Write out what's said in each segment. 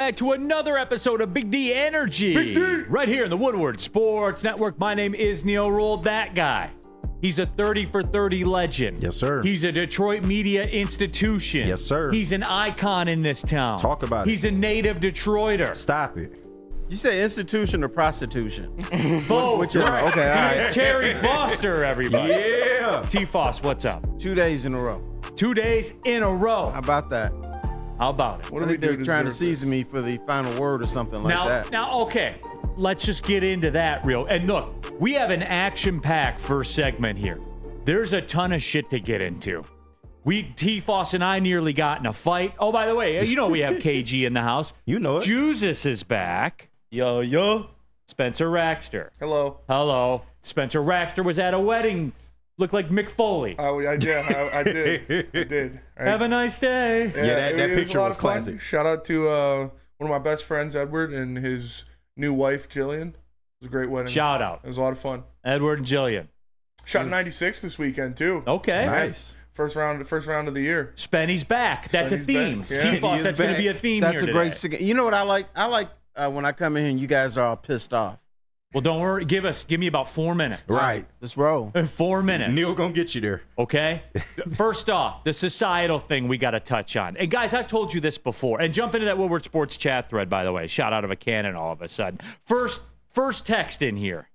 Back to another episode of Big D Energy. Big D. Right here in the Woodward Sports Network. My name is Neal, Ruhl, that guy. He's a 30 for 30 legend. Yes, sir. He's a Detroit media institution. Yes, sir. He's an icon in this town. Talk about it. He's a native Detroiter. Stop it. You say institution or prostitution? Both. Whichever. Right. Okay, all right. He's Terry Foster, everybody. Yeah. T-Foss, what's up? 2 days in a row. 2 days in a row. How about that? How about it? What are they trying to season me for the final word or something like that? Now, okay, let's just get into that real. And look, we have an action-packed first segment here. There's a ton of shit to get into. T-Foss and I nearly got in a fight. Oh, by the way, you know we have KG in the house. You know it. Jesus is back. Yo. Spencer Raxter. Hello. Spencer Raxter was at a wedding. Looked like Mick Foley. Oh, I did. Have a nice day. Yeah, that picture a lot was of fun. classic. Shout out to one of my best friends, Edward, and his new wife, Jillian. It was a great wedding. Shout out. It was a lot of fun. Edward and Jillian. Shot 96 this weekend, too. Okay. Nice. First round of the year. Spenny's back. That's a Spenny's theme. back. Yeah. T-Foss, that's going to be a theme That's here a great today. You know what I like? I like when I come in here and you guys are all pissed off. Well, don't worry. Give me about 4 minutes. Right. Let's roll. 4 minutes. Neal gonna get you there. Okay? First off, the societal thing we got to touch on. And guys, I've told you this before. And jump into that Woodward Sports chat thread, by the way. Shot out of a cannon all of a sudden. First text in here.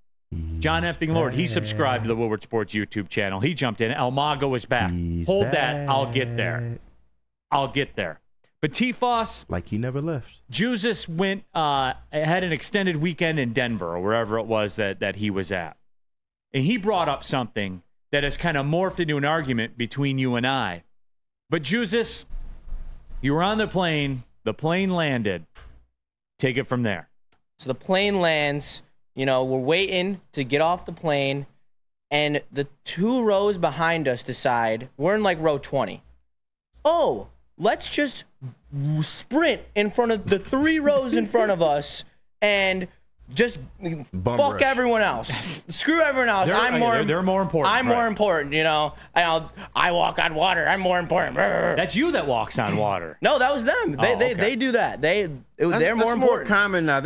John Effing Lord, he subscribed to the Woodward Sports YouTube channel. He jumped in. El Mago is back. Hold that. I'll get there. But T-Foss, Like he never left. Jesus had an extended weekend in Denver or wherever it was that he was at. And he brought up something that has kind of morphed into an argument between you and I. But Jesus, you were on the plane landed. Take it from there. So the plane lands, we're waiting to get off the plane, and the 2 rows behind us decide, we're in like row 20. Oh, let's just sprint in front of the 3 rows in front of us and just Bum fuck rush. everyone else. Screw everyone else. They're more important. I'm right. more important, I walk on water. I'm more important. That's you that walks on water. No, that was them. okay. They do that. They're That's more important. common now.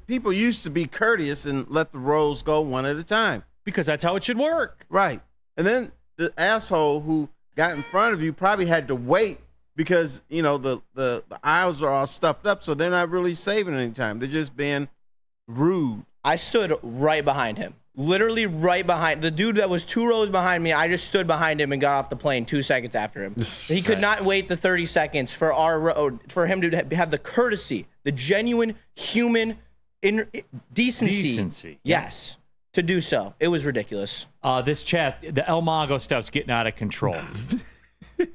People used to be courteous and let the rows go one at a time. Because that's how it should work. Right. And then the asshole who got in front of you probably had to wait because, the aisles are all stuffed up, so they're not really saving any time. They're just being rude. I stood right behind him. Literally right behind. The dude that was 2 rows behind me, I just stood behind him and got off the plane 2 seconds after him. He could not wait the 30 seconds for for him to have the courtesy, the genuine human decency. Yes. To do so. It was ridiculous. This chat, the El Mago stuff's getting out of control.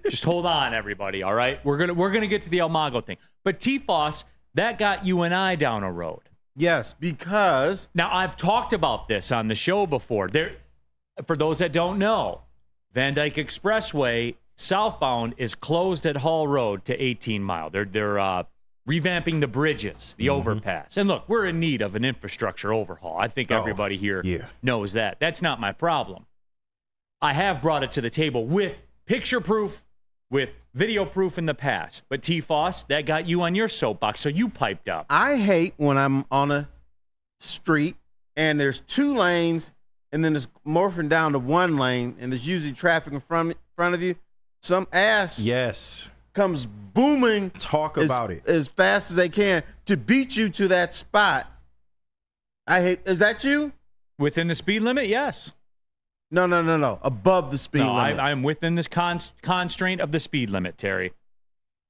Just hold on, everybody, all right? We're gonna get to the El Mago thing. But T-Foss, that got you and I down a road. Yes, because Now, I've talked about this on the show before. For those that don't know, Van Dyke Expressway southbound is closed at Hall Road to 18 Mile. They're revamping the bridges, the overpass. And look, we're in need of an infrastructure overhaul. I think everybody here knows that. That's not my problem. I have brought it to the table with picture proof, with video proof in the past. But T-Foss, that got you on your soapbox, so you piped up. I hate when I'm on a street and there's 2 lanes and then it's morphing down to 1 lane and there's usually traffic in front of you. Some ass comes booming. Talk about it. As fast as they can to beat you to that spot. Is that you? Within the speed limit, yes. No. Above the speed limit. I'm within this constraint of the speed limit, Terry.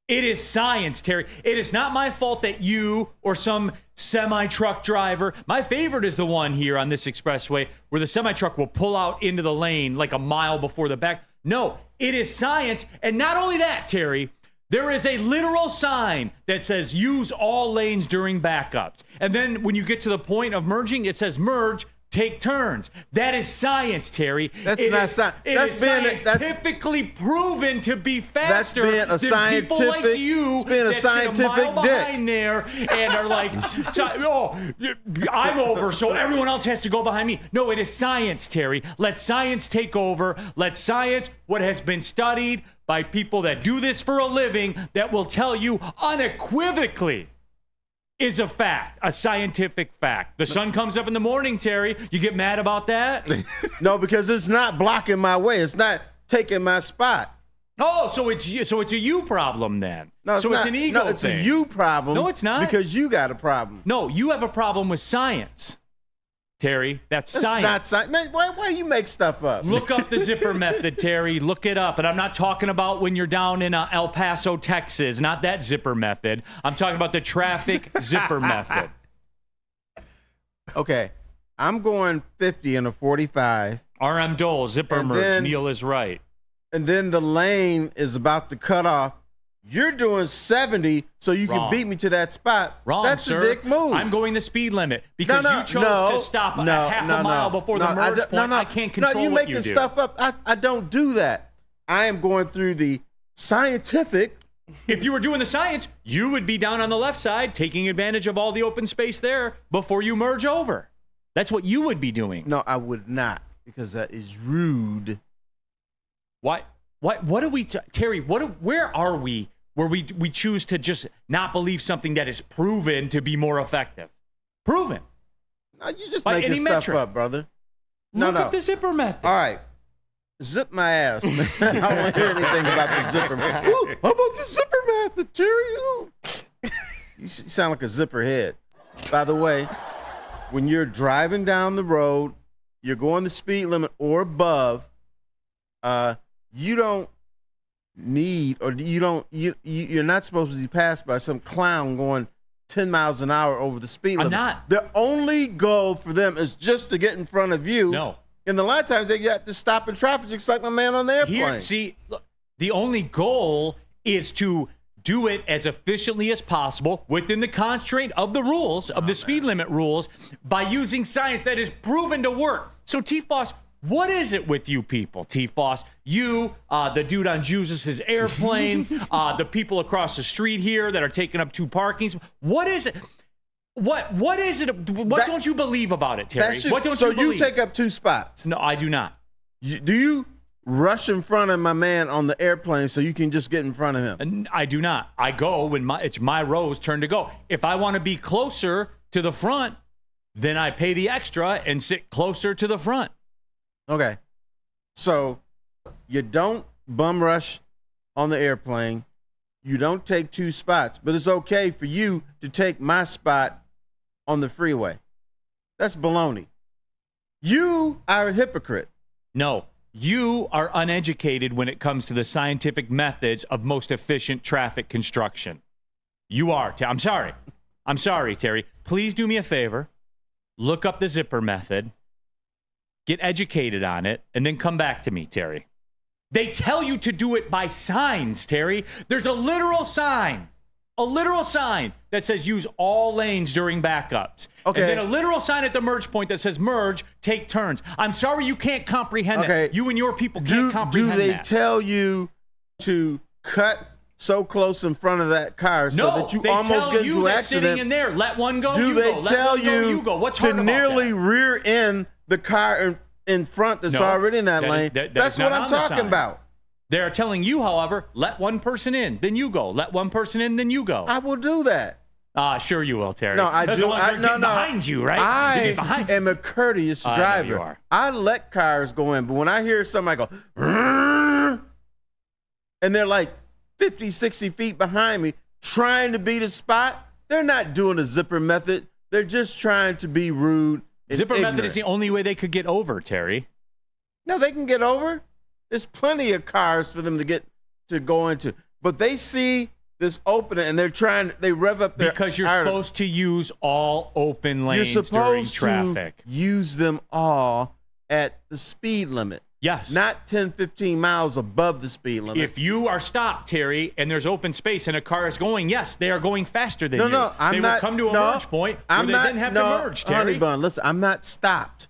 It is science, Terry. It is not my fault that you or some semi-truck driver, my favorite is the one here on this expressway where the semi-truck will pull out into the lane like a mile before the back. No, it is science. And not only that, Terry, there is a literal sign that says use all lanes during backups. And then when you get to the point of merging, it says merge, take turns. That is science, Terry. That's not science. It is scientifically proven to be faster being a than people like you it's being a that scientific sit a mile dick. behind there and are like, I'm over, so everyone else has to go behind me. No, it is science, Terry. Let science take over. Let science, what has been studied by people that do this for a living, that will tell you unequivocally is a fact, a scientific fact. The sun comes up in the morning, Terry. You get mad about that? No, because it's not blocking my way. It's not taking my spot. Oh, so it's you. So it's a you problem then. No, so not. it's an ego No, it's thing. a you problem. No, it's not. Because you got a problem. No, you have a problem with science, Terry. That's science. Not science. Man, why you make stuff up? Look up the zipper method, Terry. Look it up. And I'm not talking about when you're down in El Paso, Texas. Not that zipper method. I'm talking about the traffic zipper method. Okay. I'm going 50 in a 45. RM Dole, zipper And merge. then- Neal is right. And then the lane is about to cut off. You're doing 70 so you Wrong. can beat me to that spot. Wrong, That's sir. a dick move. I'm going the speed limit because you chose to stop a half a mile before the merge point. I can't control No, you're what making you do. stuff up. I don't do that. I am going through the scientific. If you were doing the science, you would be down on the left side taking advantage of all the open space there before you merge over. That's what you would be doing. No, I would not, because that is rude. What are we, Terry, where are we where we choose to just not believe something that is proven to be more effective? Proven. No, you just By making any stuff metric. up, brother. Look up the zipper method. All right. Zip my ass, man. I don't want to hear anything about the zipper method. Ooh, how about the zipper method, Terry? Ooh. You sound like a zipper head. By the way, when you're driving down the road, you're going the speed limit or above, you don't need, or you're not supposed to be passed by some clown going 10 miles an hour over the speed limit. I'm not. The only goal for them is just to get in front of you. No. And a lot of times they got to stop in traffic just like my man on the airplane. Here, see, look, the only goal is to do it as efficiently as possible within the constraint of the rules, of the speed limit rules, by using science that is proven to work. So, T-Foss, what is it with you people, T-Foss? You, the dude on Jesus' airplane, the people across the street here that are taking up 2 parkings. What is it? What is it? What don't you believe about it, Terry? What don't you believe? So you take up 2 spots. No, I do not. Do you rush in front of my man on the airplane so you can just get in front of him? And I do not. I go when it's my row's turn to go. If I want to be closer to the front, then I pay the extra and sit closer to the front. Okay. So you don't bum rush on the airplane. You don't take 2 spots, but it's okay for you to take my spot on the freeway. That's baloney. You are a hypocrite. No, you are uneducated when it comes to the scientific methods of most efficient traffic construction. You are. I'm sorry. I'm sorry, Terry. Please do me a favor. Look up the zipper method. Get educated on it, and then come back to me, Terry. They tell you to do it by signs, Terry. There's a literal sign that says use all lanes during backups. Okay. And then a literal sign at the merge point that says merge, take turns. I'm sorry you can't comprehend that. You and your people can't comprehend that. Do they that. tell you to cut so close in front of that car so that you almost get into an accident? Sitting in there, let one go, Do you they go. tell Let one go, you go. What's hard to about nearly that? rear end the car in front that's already in that lane? That's what I'm talking about. They're telling you, however, let one person in, then you go. Let one person in, then you go. I will do that. Sure you will, Terry. No, I As do. long as they're getting behind you, right? I am a courteous driver. you are. I let cars go in, but when I hear somebody go, "Rrrr," and they're like 50, 60 feet behind me trying to beat a spot, they're not doing a zipper method. They're just trying to be rude. Zipper method is the only way they could get over, Terry. No, they can get over. There's plenty of cars for them to go into, but they see this opening and they rev up their Because you're supposed to use all open lanes You're during supposed traffic. to use them all at the speed limit. Yes. Not 10, 15 miles above the speed limit. If you are stopped, Terry, and there's open space and a car is going, yes, they are going faster than you. No, they will come to a merge point where they then have to merge, Terry. Honey bun, listen, I'm not stopped.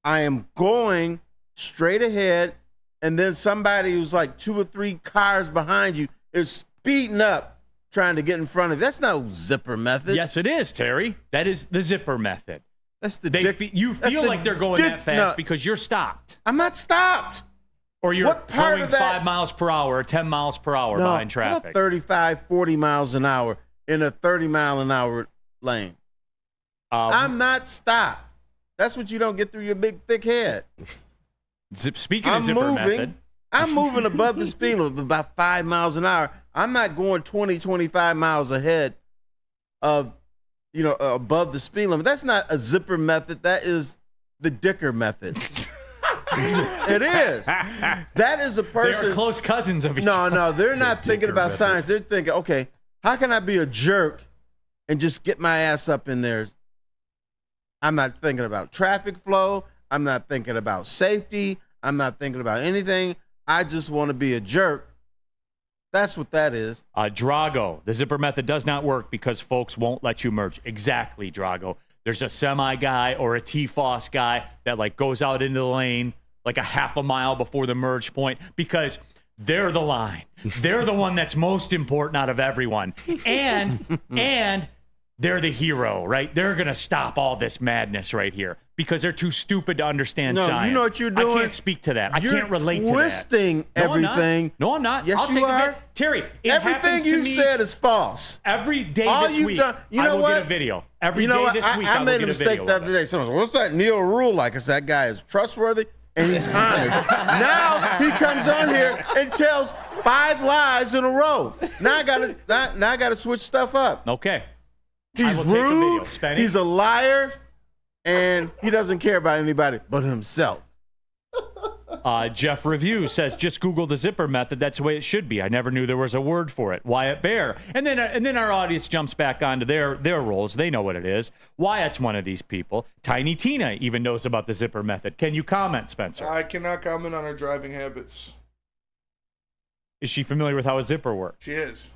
I am going straight ahead, and then somebody who's like 2 or 3 cars behind you is speeding up trying to get in front of you. That's no zipper method. Yes, it is, Terry. That is the zipper method. That's the You feel like they're going that fast because you're stopped. I'm not stopped. Or you're What part going of that- 5 miles per hour or 10 miles per hour behind How about traffic. 35, 40 miles an hour in a 30-mile-an-hour lane. I'm not stopped. That's what you don't get through your big, thick head. Speaking of zipper method. I'm moving above the speed limit about 5 miles an hour. I'm not going 20, 25 miles ahead of, above the speed limit. That's not a zipper method. That is the dicker method. It is. That is a person. They're close cousins of each other. No, they're not thinking about science. They're thinking, okay, how can I be a jerk and just get my ass up in there? I'm not thinking about traffic flow. I'm not thinking about safety. I'm not thinking about anything. I just want to be a jerk. That's what that is. Drago, the zipper method does not work because folks won't let you merge. Exactly, Drago. There's a semi guy or a T-Foss guy that like goes out into the lane like a half a mile before the merge point because they're the line. They're the one that's most important out of everyone. And they're the hero, right? They're going to stop all this madness right here because they're too stupid to understand science. You know what you're doing? I can't speak to that. You're I can't relate to that. Twisting everything. No, I'm not. Yes, I'll you take are. a bit. Terry, it Everything happens to you me said is false. every day All this you've week. done- you I know will what? get a video. Every You know day what? this week, I will made get a mistake video the of other it. day. Someone said, what's that Neal Ruhl like? I said, that guy is trustworthy and he's honest. Now he comes on here and tells 5 lies in a row. Now I gotta switch stuff up. Okay. I He's will take a video. rude. Spenny? He's a liar, and he doesn't care about anybody but himself. Jeff Review says, just Google the zipper method. That's the way it should be. I never knew there was a word for it. Wyatt Bear. And then our audience jumps back onto their roles. They know what it is. Wyatt's one of these people. Tiny Tina even knows about the zipper method. Can you comment, Spencer? I cannot comment on her driving habits. Is she familiar with how a zipper works? She is.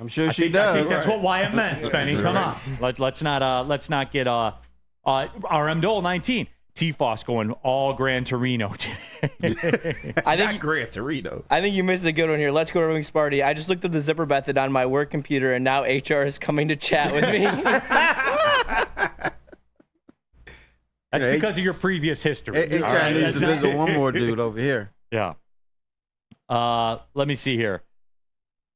I'm sure I she think does. that's what Wyatt meant, Spenny. Come on. Let's not get RM Dole 19. T-Foss going all Gran Torino today. I think Gran Torino. I think you missed a good one here. Let's go to Ring Sparty. I just looked up the zipper method on my work computer, and now HR is coming to chat with me. That's because of your previous history. HR All right? needs to That's- visit one more dude over here. Yeah. Let me see here.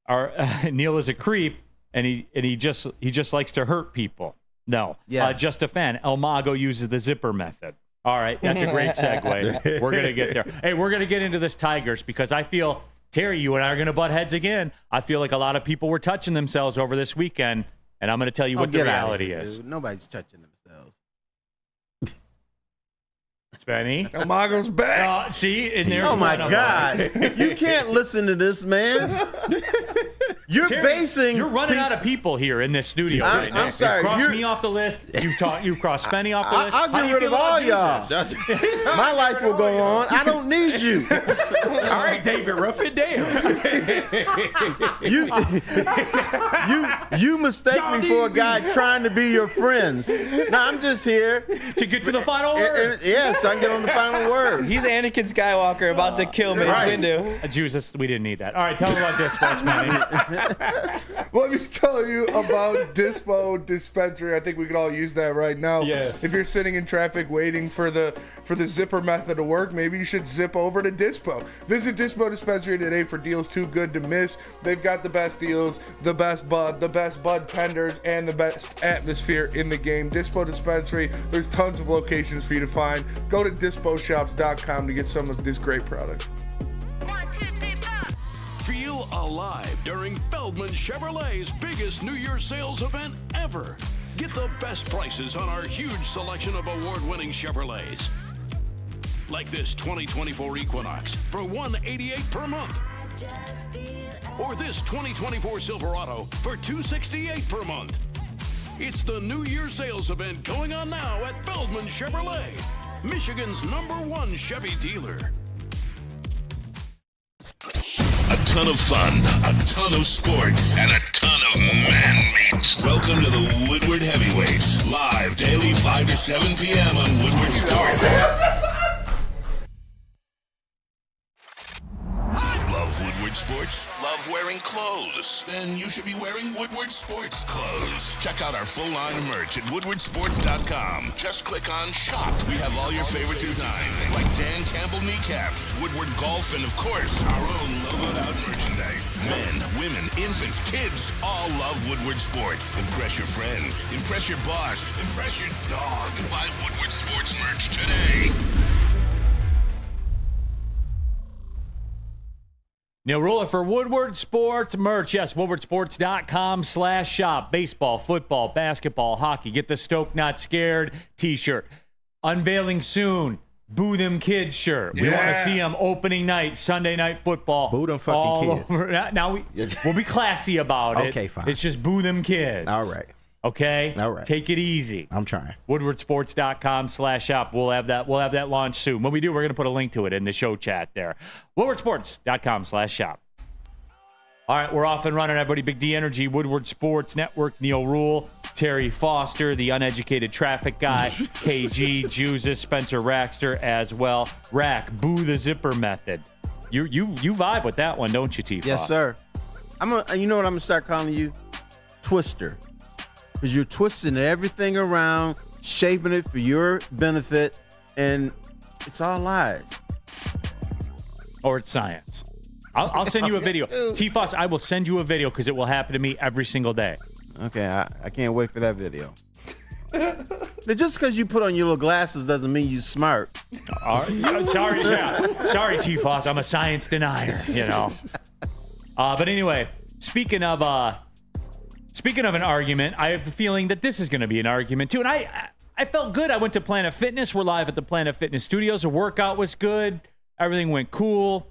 Our Neal is a creep, and he just likes to hurt people. No. Yeah. Just a fan. El Mago uses the zipper method. All right, that's a great segue. We're gonna get there. Hey, we're gonna get into this Tigers because I feel, Terry, you and I are gonna butt heads again. I feel like a lot of people were touching themselves over this weekend, and I'm gonna tell you what the Get out of reality here, is. dude. Nobody's touching themselves. Spenny. El Mago's back. See, and there's Oh my one of God! You can't listen to this, man. You're Terry, basing. You're running out of people here in this studio right now. I'm sorry, You've crossed you're- me off the list. You've crossed Spenny off the list. I'll How do get you rid of feel all about y'all. Jesus? My life will go on. I don't need you. All right, David, rough it down. You mistake me for a guy trying to be your friends. Now I'm just here. To get to the final word. Yeah, so I can get on the final word. He's Anakin Skywalker about to kill Mace Right. Windu. Jesus, we didn't need that. All right, tell me about this first, Spenny. Let me tell you about Dispo Dispensary. I think we could all use that right now. Yes. If you're sitting in traffic waiting for the zipper method to work, maybe you should zip over to Dispo. Visit Dispo Dispensary today for deals too good to miss. They've got the best deals, the best bud tenders, and the best atmosphere in the game. Dispo Dispensary, there's tons of locations for you to find. Go to disposhops.com to get some of this great product. Feel alive during Feldman Chevrolet's biggest New Year's sales event ever. Get the best prices on our huge selection of award-winning Chevrolets. Like this 2024 Equinox for $188 per month. Or this 2024 Silverado for $268 per month. It's the New Year's sales event going on now at Feldman Chevrolet, Michigan's #1 Chevy dealer. A ton of fun, a ton of sports, and a ton of man meat. Welcome to the Woodward Heavyweights, live daily 5 to 7 p.m. on Woodward Sports. Love Woodward sports? Love wearing clothes? Then you should be wearing Woodward Sports clothes. Check out our full line of merch at woodwardsports.com. Just click on shop. We have all your favorite designs, like Dan Campbell kneecaps, Woodward golf, and of course, our own logoed out merchandise. Men, women, infants, kids all love Woodward Sports. Impress your friends. Impress your boss. Impress your dog. Buy Woodward Sports merch today. Neal Ruhl for Woodward Sports merch. Yes, woodwardsports.com/shop. Baseball, football, basketball, hockey. Get the Stoke Not Scared t-shirt. Unveiling soon. Boo Them Kids shirt. We want to see them opening night, Sunday Night Football. Boo them fucking all kids. Over. Now we'll be classy about it. Okay, fine. It's just Boo Them Kids. All right. Okay? All right. Take it easy. I'm trying. woodwardsports.com/shop. We'll have that launch soon. When we do, we're going to put a link to it in the show chat there. woodwardsports.com/shop. All right, we're off and running, everybody. Big D Energy, Woodward Sports Network, Neal Ruhl, Terry Foster, the uneducated traffic guy, KG, Juzus, Spencer Raxter as well. Rack, boo the zipper method. You vibe with that one, don't you, T? Yes, sir. You know what I'm gonna start calling you? Twister. Because you're twisting everything around, shaping it for your benefit, and it's all lies. Or it's science. I'll send you a video. T-Foss, I will send you a video because it will happen to me every single day. Okay, I can't wait for that video. But just because you put on your little glasses doesn't mean you're smart. All right. Sorry, T-Foss. I'm a science denier, you know. But anyway, speaking of an argument, I have a feeling that this is going to be an argument too. And I felt good. I went to Planet Fitness. We're live at the Planet Fitness studios. The workout was good. Everything went cool.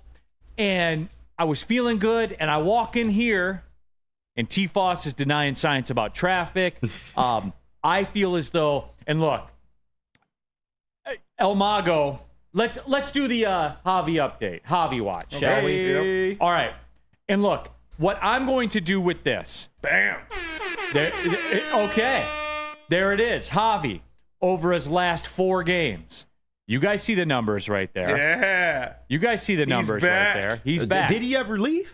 And I was feeling good. And I walk in here, and T-Foss is denying science about traffic. I feel as though, and look, El Mago, let's do the Javi update, Javi watch, shall we? Yep. All right. And look, what I'm going to do with this. Bam. Okay. There it is. Javi, over his last 4 games. You guys see the numbers right there. Yeah. You guys see the numbers right there. He's back. Did he ever leave?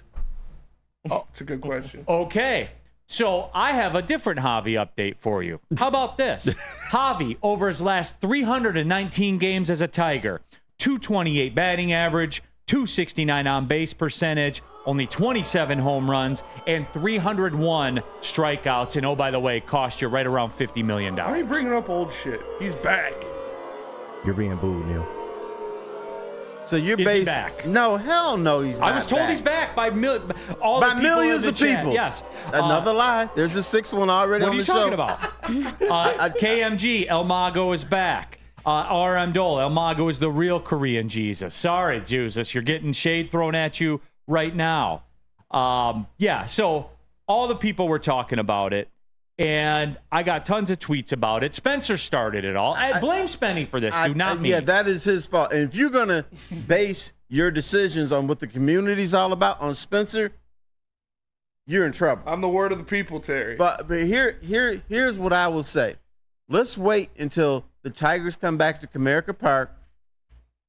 Oh, it's a good question. Okay. So I have a different Javi update for you. How about this? Javi, over his last 319 games as a Tiger, 228 batting average, 269 on base percentage, only 27 home runs, and 301 strikeouts. And oh, by the way, cost you right around $50 million. Why are you bringing up old shit? He's back. You're being booed, Neal. So you're Is he back? No, hell no, he's not. I was told he's back by By the millions in the of chat. people. Yes. Another lie. There's a 6th one already What on are the you show. talking about? KMG, El Mago is back. RM Dole, El Mago is the real Korean Jesus. Sorry, Jesus, you're getting shade thrown at you right now. Yeah, so all the people were talking about it, and I got tons of tweets about it. Spencer started it all. I blame Spenny for this, dude, not me. Yeah, that is his fault. And if you're going to base your decisions on what the community's all about on Spencer, you're in trouble. I'm the word of the people, Terry. But here's what I will say. Let's wait until the Tigers come back to Comerica Park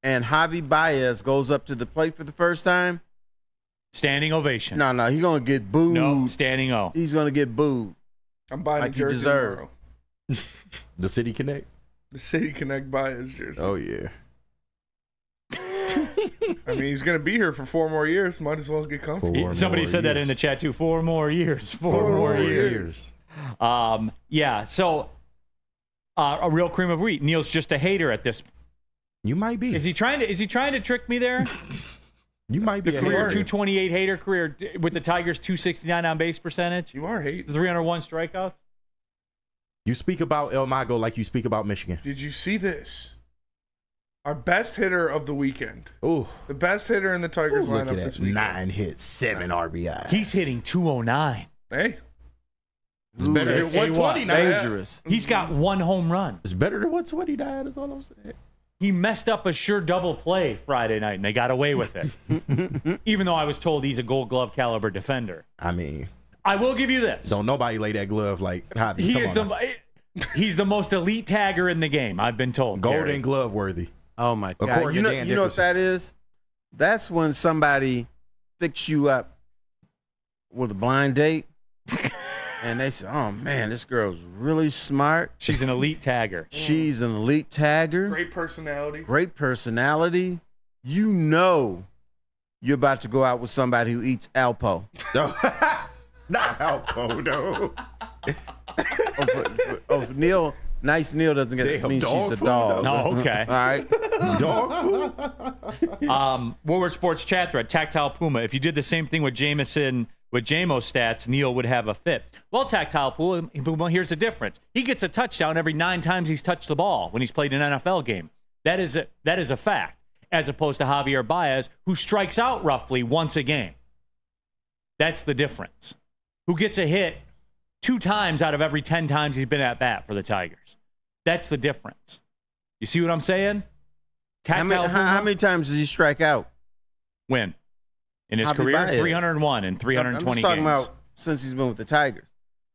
and Javi Baez goes up to the plate for the first time. Standing ovation. No, he's going to get booed. No, standing O. He's going to get booed. I'm buying like a jersey you deserve. tomorrow. The City Connect. The City Connect buy his jersey. Oh, yeah. I mean, he's going to be here for 4 more years. Might as well get comfy. Somebody said that in the chat too. 4 more years. 4 more years. Yeah. So a real cream of wheat. Neal's just a hater at this. You might be. Is he trying to trick me there? You might be. The a career hater. 228 hater career with the Tigers 269 on base percentage. You are hating. 301 strikeouts. You speak about El Mago like you speak about Michigan. Did you see this? Our best hitter of the weekend. Oh, The best hitter in the Tigers look lineup at this that. weekend. 9 hits, 7 RBI. He's hitting 209. Hey. It's better than that's 120 now. dangerous. He's got 1 home run. It's better than 120 now. That's all I'm saying. He messed up a sure double play Friday night, and they got away with it. Even though I was told he's a Gold Glove caliber defender. I mean, I will give you this. don't nobody lay that glove like Javi. He Come is on now. he's the most elite tagger in the game, I've been told. Golden Terry. Glove worthy. Oh, my God. According You to know, Dan you know what Dickerson. that is? That's when somebody fix you up with a blind date, and they say, "Oh man, this girl's really smart. She's an elite tagger. She's an elite tagger. Great personality. Great personality. You know, you're about to go out with somebody who eats Alpo. Not Alpo, no. For Neal, nice Neal doesn't get it. Damn, Mean she's dog a food, dog. No, okay. All right. Dog food? Woodward Sports chat thread, Tactile Puma. If you did the same thing with Jameson, with JMO stats, Neal would have a fit. Well, Tactile Puma, here's the difference. He gets a touchdown every 9 times he's touched the ball when he's played an NFL game. That is a fact, as opposed to Javier Baez, who strikes out roughly once a game. That's the difference. Who gets a hit 2 times out of every 10 times he's been at bat for the Tigers. That's the difference. You see what I'm saying? How many times does he strike out? When? In his Javi career, Baez. 301 and 320 I'm just talking games. about since he's been with the Tigers.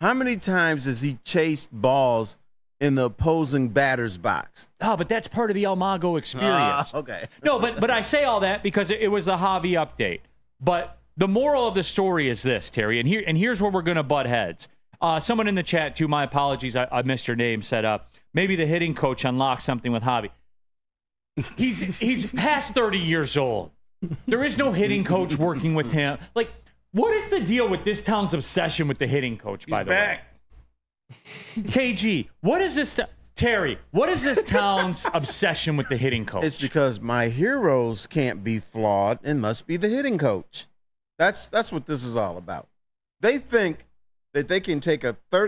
How many times has he chased balls in the opposing batter's box? Oh, but that's part of the El Mago experience. Okay. No, but I say all that because it was the Javi update. But the moral of the story is this, Terry, and here's where we're going to butt heads. Someone in the chat, too, my apologies, I missed your name, said maybe the hitting coach unlocked something with Javi. He's past 30 years old. There is no hitting coach working with him. Like, what is the deal with this town's obsession with the hitting coach, by the way? KG, what is this? Terry, what is this town's obsession with the hitting coach? It's because my heroes can't be flawed and must be the hitting coach. That's what this is all about. They think that they can take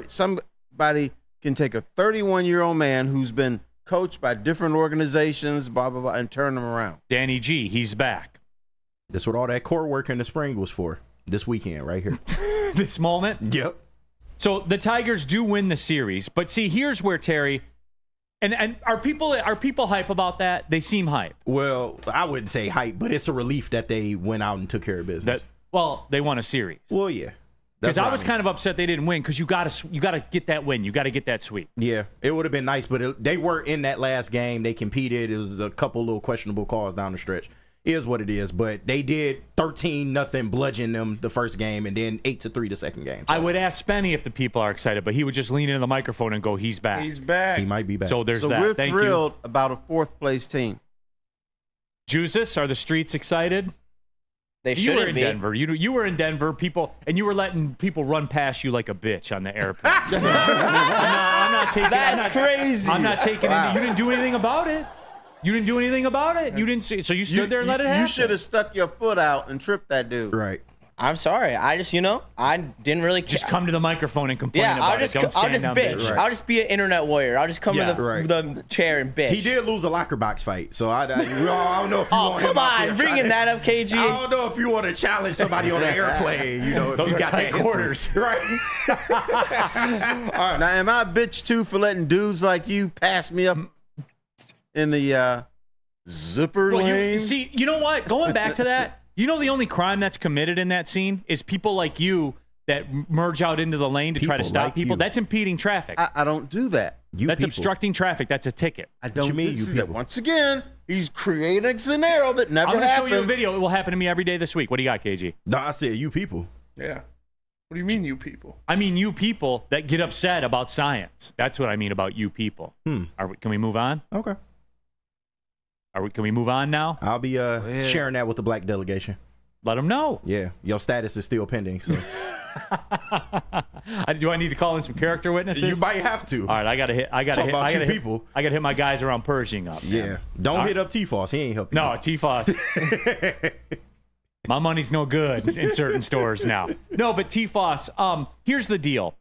somebody can take a 31-year-old man who's been coached by different organizations, blah, blah, blah, and turn them around. Danny G, he's back. That's what all that core work in the spring was for. This weekend, right here. This moment? Yep. So the Tigers do win the series, but see, here's where Terry, and are people hype about that? They seem hype. Well, I wouldn't say hype, but it's a relief that they went out and took care of business. They won a series. Well, yeah. Because I was kind of upset they didn't win because you got to get that win. You got to get that sweep. Yeah, it would have been nice, but they were in that last game. They competed. It was a couple little questionable calls down the stretch. It is what it is, but they did 13-0 bludgeon them the first game and then 8-3 the second game. So. I would ask Spenny if the people are excited, but he would just lean into the microphone and go, "He's back. He's back. He might be back." So there's that. We're Thank thrilled about a 4th place team. Jesus, are the streets excited? They You were shouldn't in be. Denver. You were in Denver, people, and you were letting people run past you like a bitch on the airplane. I'm not taking. That's crazy. I'm not taking. You didn't do anything about it. You didn't do anything about it. You didn't see. So you stood there and let it happen. You should have stuck your foot out and tripped that dude. Right. I'm sorry. I just, I didn't really just come to the microphone and complain Yeah, about it. Don't stand I'll just down bitch. there. I'll just be an internet warrior. I'll just come to the chair and bitch. He did lose a locker box fight, so I don't know if you want him come out there on, bringing that up, KG. I don't know if you want to challenge somebody on an airplane. If Those you are got tight that quarters. history. Right. Now, am I a bitch too for letting dudes like you pass me up in the zipper lane? You know what? Going back to that, the only crime that's committed in that scene is people like you that merge out into the lane to try to stop like people. you. That's impeding traffic. I don't do that. That's obstructing traffic. That's a ticket. I don't you mean, do you that. people? Once again, he's creating a scenario that never I'm going to show happened. you a video. It will happen to me every day this week. What do you got, KG? No, I said you people. Yeah. What do you mean, you people? I mean you people that get upset about science. That's what I mean about you people. Can we move on? Okay. Can we move on now? I'll be sharing that with the black delegation. Let them know. Yeah, your status is still pending. So do I need to call in some character witnesses? you might have to. All right, I gotta hit my guys around Pershing up. Yeah, don't hit up T-Foss. He ain't helping. No, T-Foss. My money's no good in certain stores now. No, but T-Foss, here's the deal.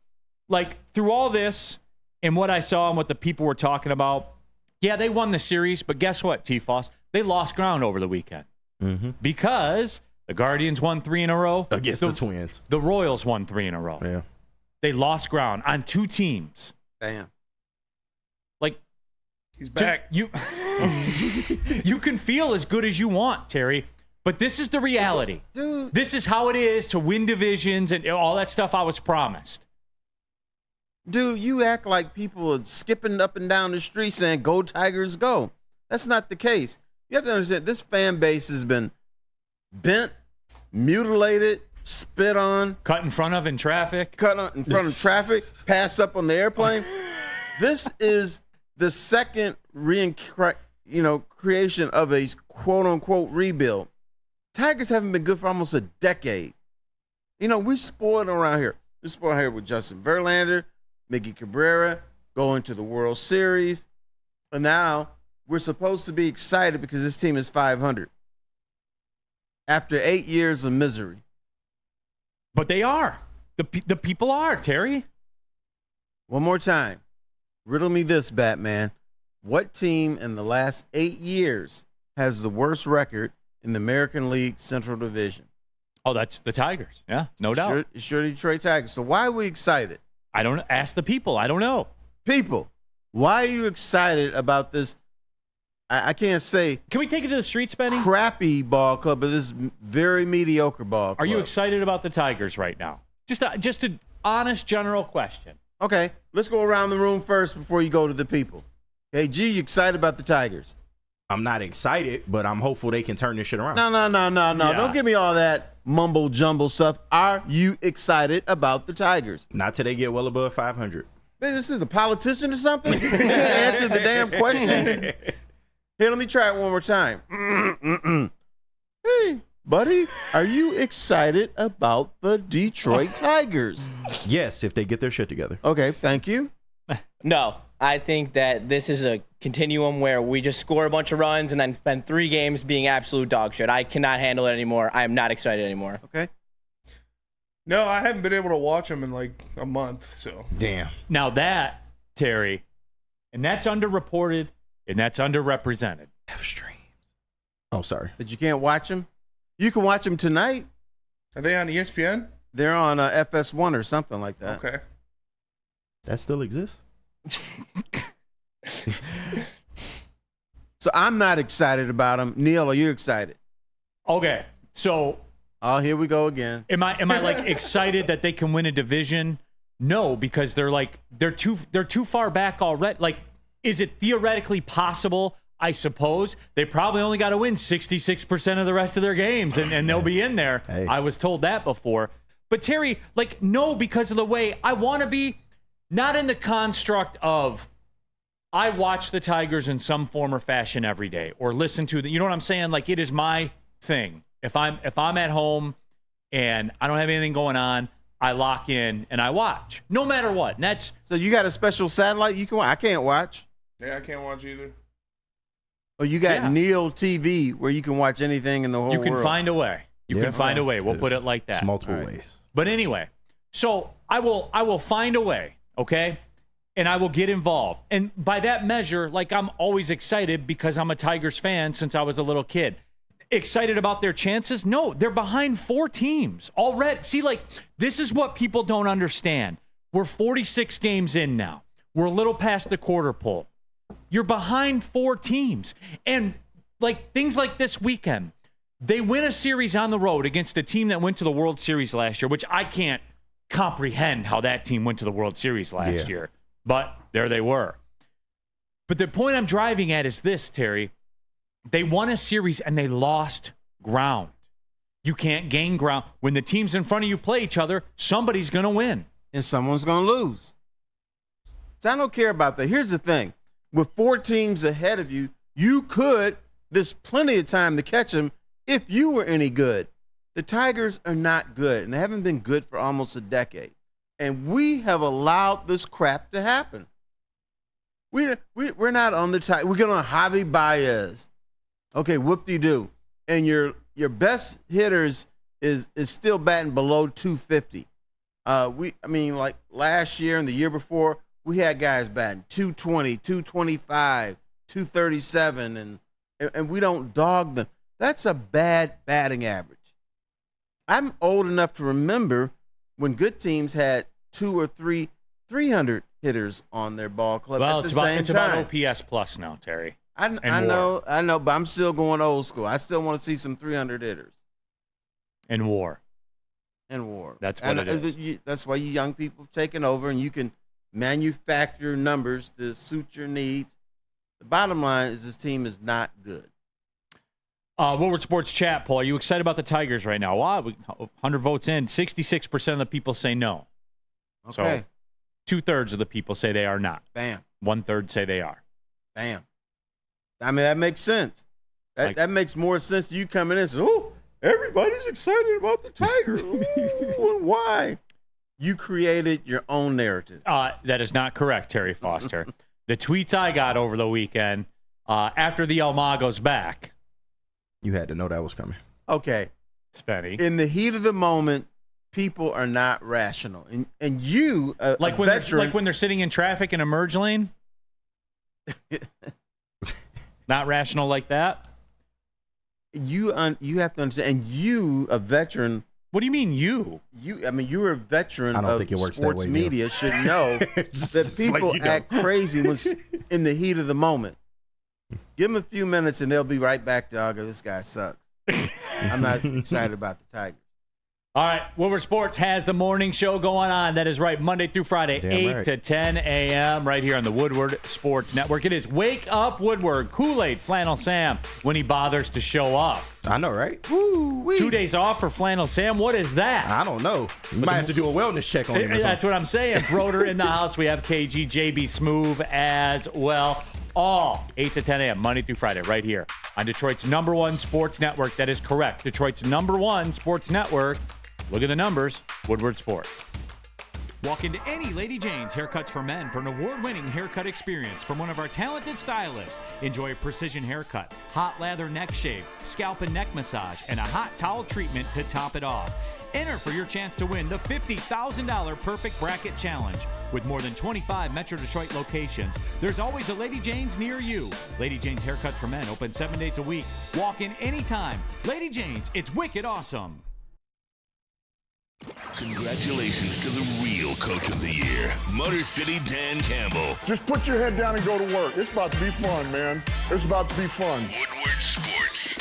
Like, through all this and what I saw and what the people were talking about, yeah, they won the series, but guess what, T-Foss? They lost ground over the weekend. Because the Guardians won 3 in a row. Against the Twins. The Royals won 3 in a row. Yeah. They lost ground on 2 teams. Damn. Like, He's back. You can feel as good as you want, Terry, but this is the reality. Dude. This is how it is to win divisions and all that stuff I was promised. Dude, you act like people are skipping up and down the street saying, "Go Tigers, go." That's not the case. You have to understand, this fan base has been bent mutilated, spit on, cut in front of in traffic, in front of traffic, pass up on the airplane. This is the second creation of a quote-unquote rebuild. Tigers haven't been good for almost a decade. We spoiled around here. We're spoiled here with Justin Verlander, Mickey Cabrera, going to the World Series. And now we're supposed to be excited because this team is 500. After 8 years of misery. But they are. The people are, Terry. One more time. Riddle me this, Batman. What team in the last 8 years has the worst record in the American League Central Division? Oh, that's the Tigers. Yeah, no doubt. Sure, Detroit Tigers. So why are we excited? I don't ask the people. I don't know. People, why are you excited about this? I can't say. Can we take it to the streets, Benny? Crappy ball club, but this very mediocre ball club. Are you excited about the Tigers right now? Just an honest, general question. Okay, let's go around the room first before you go to the people. Hey, G, you excited about the Tigers? I'm not excited, but I'm hopeful they can turn this shit around. No. Yeah. Don't give me all that mumble jumble stuff. Are you excited about the Tigers? Not till they get well above 500. Man, this is a politician or something? You can't answer the damn question. Here, let me try it one more time. Hey, buddy, are you excited about the Detroit Tigers? Yes, if they get their shit together. Okay, thank you. No, I think that this is a continuum where we just score a bunch of runs and then spend 3 games being absolute dog shit. I cannot handle it anymore. I am not excited anymore. Okay. No, I haven't been able to watch them in like a month, so. Damn. Now that, Terry, and that's underreported and that's underrepresented. Have streams. Oh, sorry. That you can't watch them? You can watch them tonight. Are they on ESPN? They're on FS1 or something like that. Okay. That still exists? So I'm not excited about them. Neal, are you excited? Okay, so Oh, here we go again. am I like excited that they can win a division? No, because they're too far back already. Like, is it theoretically possible? I suppose they probably only got to win 66% of the rest of their games, and they'll be in there. Hey. I was told that before. But Terry, like, no, because of the way I want to be, not in the construct of I watch the Tigers in some form or fashion every day, or listen to the, you know what I'm saying? Like, it is my thing. If I'm at home and I don't have anything going on, I lock in and I watch, no matter what. And that's So you got a special satellite you can watch? I can't watch. Yeah, I can't watch either. Or you got Yeah. Neal TV where you can watch anything in the whole you can world. find a way. You Yeah. can find a way. We'll put it like that. It's multiple All right. ways. But anyway, so I will find a way, okay? And I will get involved. And by that measure, like, I'm always excited because I'm a Tigers fan since I was a little kid. Excited about their chances? No, they're behind 4 teams already. See, like, this is what people don't understand. We're 46 games in now. We're a little past the quarter pole. You're behind 4 teams. And, like, things like this weekend, they win a series on the road against a team that went to the World Series last year, which I can't comprehend how that team went to the World Series last year. But there they were. But the point I'm driving at is this, Terry. They won a series and they lost ground. You can't gain ground. When the teams in front of you play each other, somebody's going to win. And someone's going to lose. So I don't care about that. Here's the thing. With 4 teams ahead of you, there's plenty of time to catch them if you were any good. The Tigers are not good, and they haven't been good for almost a decade. And we have allowed this crap to happen. We're not on the Tigers. We're getting on Javi Baez. Okay, whoop-de-doo. And your best hitters is still batting below 250. Like last year and the year before, we had guys batting 220, 225, 237, and we don't dog them. That's a bad batting average. I'm old enough to remember when good teams had 2 or 3 300 hitters on their ball club Well, at the it's same time. about OPS plus now, Terry. I know, but I'm still going old school. I still want to see some 300 hitters And WAR. and WAR. That's what it is. That's why you young people have taken over, and you can manufacture numbers to suit your needs. The bottom line is this team is not good. Woodward Sports chat poll. Are you excited about the Tigers right now? Wow, 100 votes in. 66% of the people say no. Okay. So 2/3 of the people say they are not. Bam. 1/3 say they are. Bam. I mean, that makes sense. That makes more sense to you coming in and saying, oh, everybody's excited about the Tigers. Ooh, why? You created your own narrative. That is not correct, Terry Foster. The tweets I got over the weekend, after the El goes back. You had to know that was coming. Okay. Spenny. In the heat of the moment, people are not rational. And you, like when they're sitting in traffic in a merge lane? Not rational like that? You have to understand, and you, a veteran. What do you mean you? You're a veteran of think it works that sports way, media, should know that people like act crazy when in the heat of the moment. Give them a few minutes, and they'll be right back to, this guy sucks. I'm not excited about the Tigers. All right, Woodward Sports has the morning show going on. That is right, Monday through Friday, Damn 8 right. to 10 a.m. right here on the Woodward Sports Network. It is Wake Up Woodward, Kool-Aid, Flannel Sam, when he bothers to show up. I know, right? 2 days off for Flannel Sam. What is that? I don't know. You might have to do a wellness check on him. That's what I'm saying. Broder in the house. We have KG, JB Smoove as well. All 8 to 10 a.m. Monday through Friday right here on Detroit's #1 sports network. That is correct. Detroit's #1 sports network. Look at the numbers. Woodward Sports. Walk into any Lady Jane's Haircuts for Men for an award-winning haircut experience from one of our talented stylists. Enjoy a precision haircut, hot lather neck shave, scalp and neck massage, and a hot towel treatment to top it off. Enter for your chance to win the $50,000 Perfect Bracket Challenge. With more than 25 Metro Detroit locations, there's always a Lady Jane's near you. Lady Jane's Haircut for Men, open 7 days a week. Walk in anytime. Lady Jane's, it's wicked awesome. Congratulations to the real coach of the year, Motor City Dan Campbell. Just put your head down and go to work. It's about to be fun, man. It's about to be fun. Woodward Sports.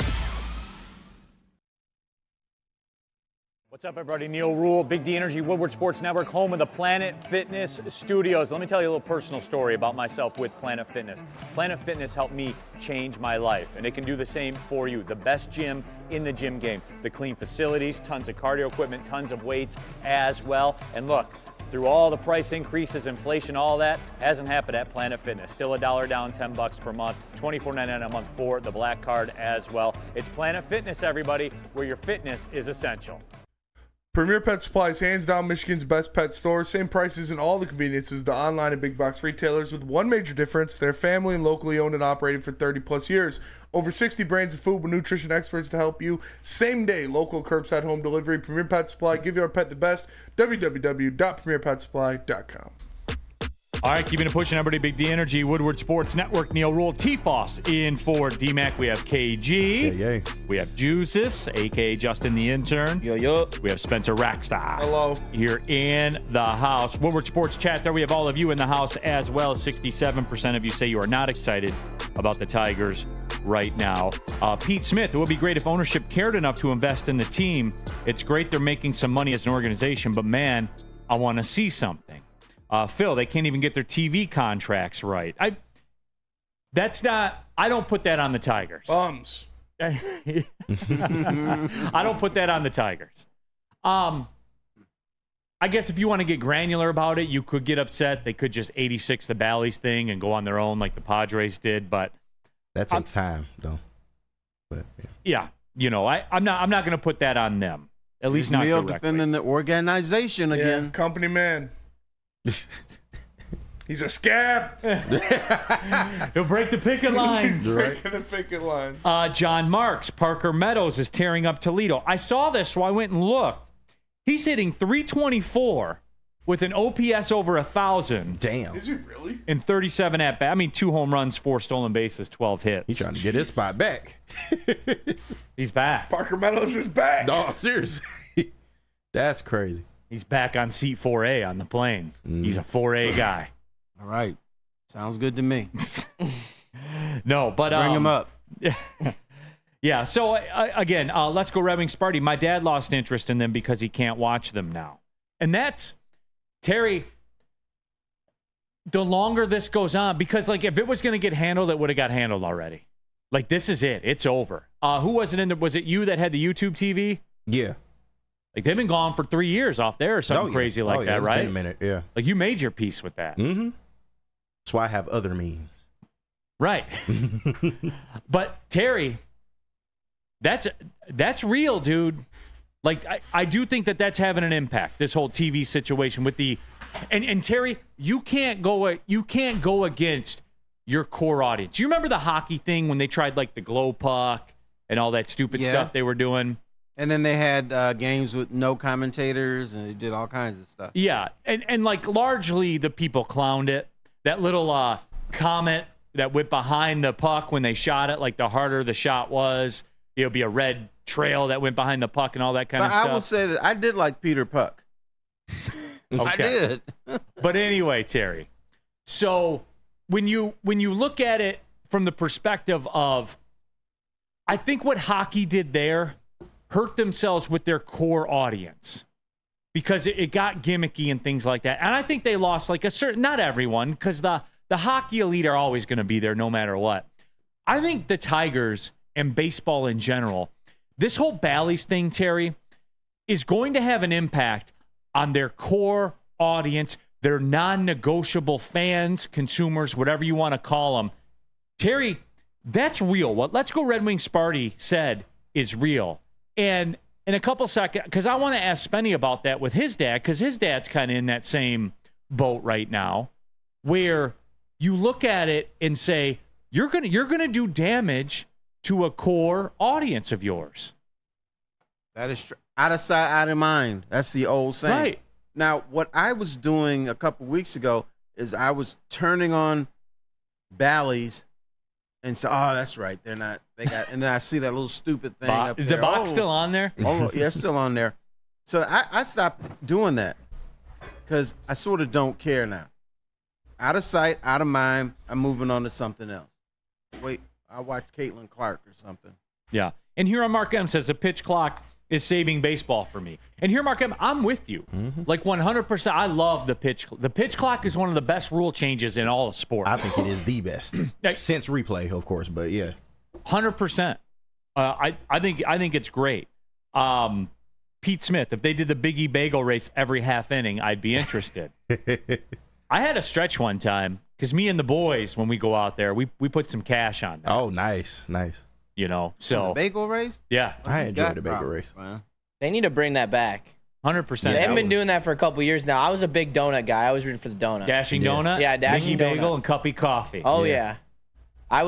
What's up, everybody? Neal, Ruhl, Big D Energy, Woodward Sports Network, home of the Planet Fitness Studios. Let me tell you a little personal story about myself with Planet Fitness. Planet Fitness helped me change my life, and it can do the same for you. The best gym in the gym game. The clean facilities, tons of cardio equipment, tons of weights as well. And look, through all the price increases, inflation, all that, hasn't happened at Planet Fitness. Still $1 down, $10 per month, $24.99 a month for the Black Card as well. It's Planet Fitness, everybody, where your fitness is essential. Premier Pet Supply is hands down Michigan's best pet store. Same prices and all the conveniences the online and big box retailers, with one major difference: they're family and locally owned and operated for 30 plus years. Over 60 brands of food with nutrition experts to help you. Same day, local curbside home delivery. Premier Pet Supply, give your pet the best. www.premierpetsupply.com. All right, keeping it pushing, everybody. Big D Energy, Woodward Sports Network, Neal, Ruhl, T-Foss in for D-Mac. We have KG. Yay. We have Juices, a.k.a. Justin the Intern. Yo. We have Spencer Rackstar. Hello. Here in the house. Woodward Sports Chat, there we have all of you in the house as well. 67% of you say you are not excited about the Tigers right now. Pete Smith, it would be great if ownership cared enough to invest in the team. It's great they're making some money as an organization, but man, I want to see something. Phil, they can't even get their TV contracts right. I don't put that on the Tigers. Bums. I don't put that on the Tigers. I guess if you want to get granular about it, you could get upset. They could just 86 the Bally's thing and go on their own like the Padres did, but That takes time, though. But yeah, I'm not going to put that on them. At least not Neal directly. defending the organization again. Yeah, company man. He's a scab. He'll break the picket lines. He's breaking the picket line. John Marks, Parker Meadows is tearing up Toledo. I saw this, so I went and looked. He's hitting .324 with an OPS over 1,000. damn. Is he really? In 37 at bat. 2 home runs, 4 stolen bases, 12 hits. He's trying to get his spot back. He's back. Parker Meadows is back. No, seriously. That's crazy. He's back on seat 4A on the plane. He's a 4A guy. All right. Sounds good to me. No, but Bring him up. Yeah, so again, let's go Red Wings Sparty. My dad lost interest in them because he can't watch them now. And that's, Terry, the longer this goes on, because if it was going to get handled, it would have got handled already. Like, this is it. It's over. Who was it in there? Was it you that had the YouTube TV? Yeah. Like, they've been gone for 3 years off there or something crazy like that, it's right? been a minute, yeah. Like, you made your peace with that. Mm-hmm. That's why I have other means. Right. But, Terry, that's real, dude. Like, I do think that that's having an impact, this whole TV situation with the and Terry, you can't go against your core audience. You remember the hockey thing when they tried like the glow puck and all that stupid stuff they were doing? And then they had games with no commentators, and they did all kinds of stuff. Yeah, and like largely the people clowned it. That little comment that went behind the puck when they shot it, like the harder the shot was, it'll be a red trail that went behind the puck and all that kind of stuff. I will say that I did like Peter Puck. Okay. I did. But anyway, Terry, so when you look at it from the perspective of, I think what hockey did there hurt themselves with their core audience because it got gimmicky and things like that. And I think they lost like a certain, not everyone, because the hockey elite are always going to be there no matter what. I think the Tigers and baseball in general, this whole Bally's thing, Terry, is going to have an impact on their core audience, their non-negotiable fans, consumers, whatever you want to call them. Terry, that's real. What Let's Go Red Wings Sparty said is real. And in a couple seconds, because I want to ask Spenny about that with his dad, because his dad's kind of in that same boat right now, where you look at it and say, you're gonna do damage to a core audience of yours. That is out of sight, out of mind. That's the old saying. Right. Now, what I was doing a couple weeks ago is I was turning on Bally's and say, oh, that's right. They're not. They got. And then I see that little stupid thing up there. Is the box still on there? Oh, yeah, it's still on there. So I stopped doing that because I sort of don't care now. Out of sight, out of mind. I'm moving on to something else. Wait, I watched Caitlin Clark or something. Yeah. And here on Mark M says the pitch clock is saving baseball for me. And here, Mark M, I'm with you. Mm-hmm. Like 100%. I love the pitch. The pitch clock is one of the best rule changes in all of sports. I think it is the best. Since replay, of course, but yeah. 100%. I think it's great. Pete Smith, if they did the Big E Bagel race every half inning, I'd be interested. I had a stretch one time because me and the boys, when we go out there, we put some cash on that. Oh, nice. You know, so The bagel race? yeah, I enjoyed the bagel race. Man. They need to bring that back. 100%. They haven't been doing that for a couple years now. I was a big donut guy. I was rooting for the donut. Dashing donut, Yeah, dashing Big E Bagel, donut. and Cuppy Coffee. Oh yeah. I out